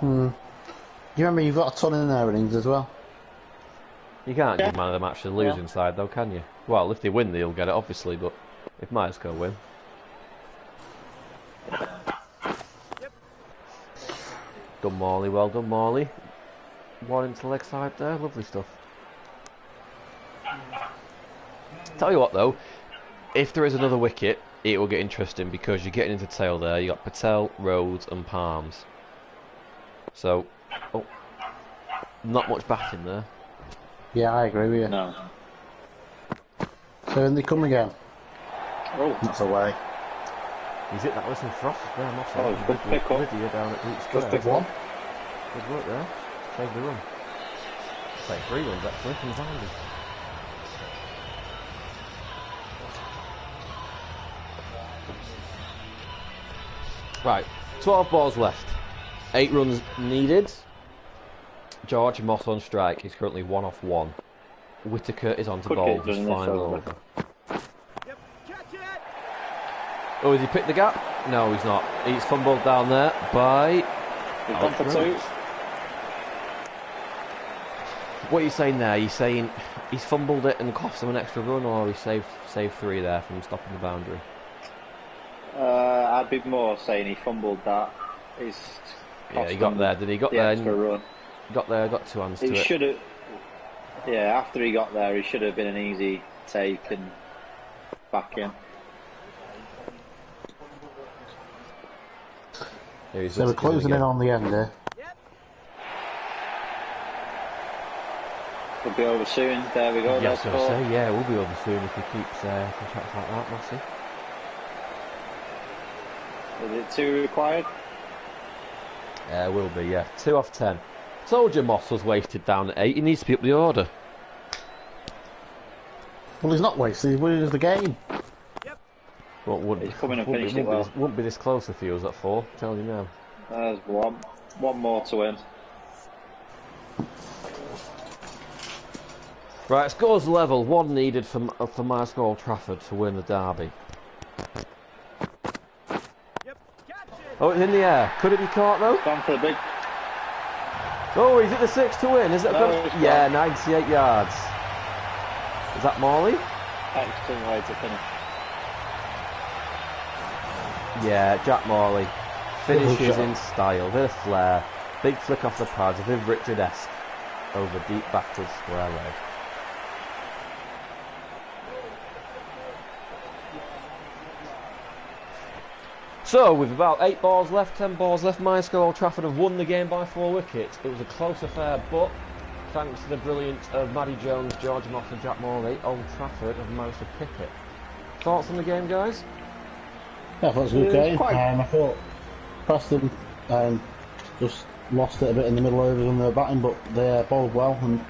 Do you remember you've got a ton in their innings as well? You can't give man of the match to the losing side though, can you? Well, if they win, they'll get it, obviously, but if Myerscough win. Done Morley, well done Morley. One into the leg side there, lovely stuff. Tell you what though, if there is another wicket, it will get interesting because you're getting into tail there. You got Patel, Rhodes, and Palms. So, not much batting there. Yeah, I agree with you. No. So in they come again. Oh, That's away. He's hit that with some frost there, Moss. Oh, good pick up. Lydia down at East Good Square. pick up. Good work there. Saved the run. It's like 3 runs actually from the boundary. Right, 12 balls left. 8 runs needed. George Moss on strike. He's currently 1 off 1. Whittaker is on to Could bowl get his done this final over. over. Yep, catch it! Oh, has he picked the gap? No, he's not. He's fumbled down there by... He's gone for 2. What are you saying there? Are you saying he's fumbled it and cost him an extra run, or he saved 3 there from stopping the boundary? I'd be more saying he fumbled that. He's Yeah, he got there, did he? Got the there, extra run. got 2 hands to He it. should have. Yeah, after he got there, he should have been an easy take and back in. Here he's So we're Whittaker closing in again. on the end here. Could be over soon. There we go. Yeah, I was That's going to all. say, yeah, we'll be over soon if he keeps contracts like that, Massey. Is it 2 required? Will be, yeah. 2 off 10. Told you Moss was wasted down at 8. He needs to be up the order. Well, he's not wasted. He's winning the game. Well, wouldn't, He's come in and wouldn't finished be, it wouldn't be well. this- wouldn't be this close if he was at 4. Telling you now. There's one more to win. Right, scores level. 1 needed for Myerscough Old Trafford to win the derby. Yep, catch it! Oh, it's in the air. Could it be caught though? Gone for the big. Oh, he's at the 6 to win. Is it? No, it's yeah, gone. 98 yards. Is that Morley? Excellent way to finish. Yeah, Jack Morley. Finishes shot. in style. Bit of flair. Big flick off the pads. A Viv Richard-esque. Over deep backward square leg. So, with about 8 balls left, 10 balls left, Myerscough Old Trafford have won the game by 4 wickets. It was a close affair, but thanks to the brilliance of Matty Jones, George Moss and Jack Morley, Old Trafford have managed to pick it. Thoughts on the game, guys? Yeah, I thought it was a good It was game. quite- I thought Preston just lost it a bit in the middle overs when they were batting, but they bowled well and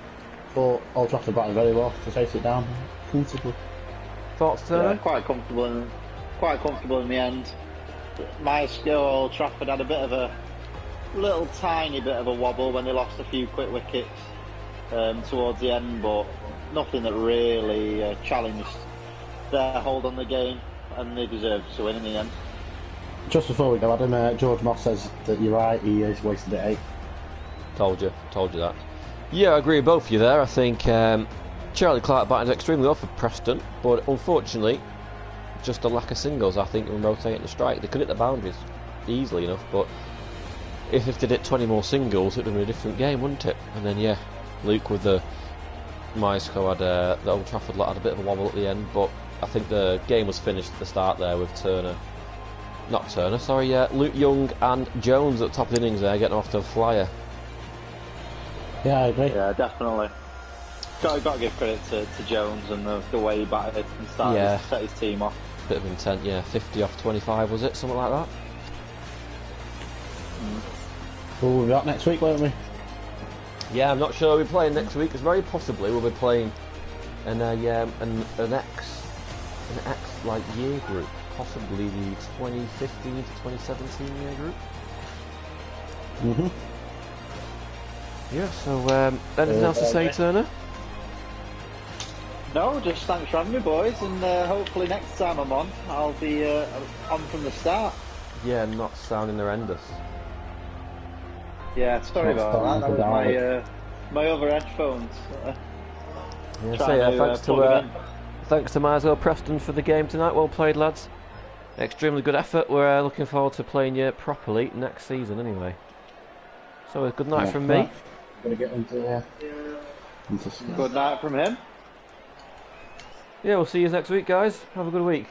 thought Old Trafford batted very well to chase it down comfortably. Thoughts, Yeah, Turner? quite comfortable in the end. Myerscough Old Trafford had a bit of a little tiny bit of a wobble when they lost a few quick wickets towards the end, but nothing that really challenged their hold on the game, and they deserved to win in the end. Just before we go, Adam, George Moss says that you're right, he is wasted at 8. Told you that. Yeah, I agree with both of you there. I think Charlie Clark batted extremely well for Preston, but unfortunately, just a lack of singles, I think, in rotating the strike. They could hit the boundaries easily enough, but if they'd hit 20 more singles, it would have been a different game, wouldn't it? And then, yeah, Luke with the Myerscough had the Old Trafford lot had a bit of a wobble at the end, but I think the game was finished at the start there with Luke Young and Jones at the top of the innings there, getting off to a flyer. Yeah, I agree. Yeah, definitely. Got to give credit to Jones and the way he batted and started Yeah. to set his team off. Bit of intent, yeah. 50 off 25, was it? Something like that? We'll be back next week, won't we? Yeah, I'm not sure we're playing next week, because very possibly we'll be playing an X like year group, possibly the 2015 to 2017 year group. Yeah, so anything else to say, Turner? No, just thanks for having me, boys, and hopefully next time I'm on, I'll be on from the start. Yeah, not sounding horrendous. Yeah, sorry Not about that. That was starting my other headphones. Yeah, so Trying yeah, to plug 'em in. thanks to Myerscough Preston for the game tonight. Well played, lads. Extremely good effort. We're looking forward to playing you properly next season, anyway. So a good night from me. Gonna get into Good night from him. Yeah, we'll see you next week, guys. Have a good week.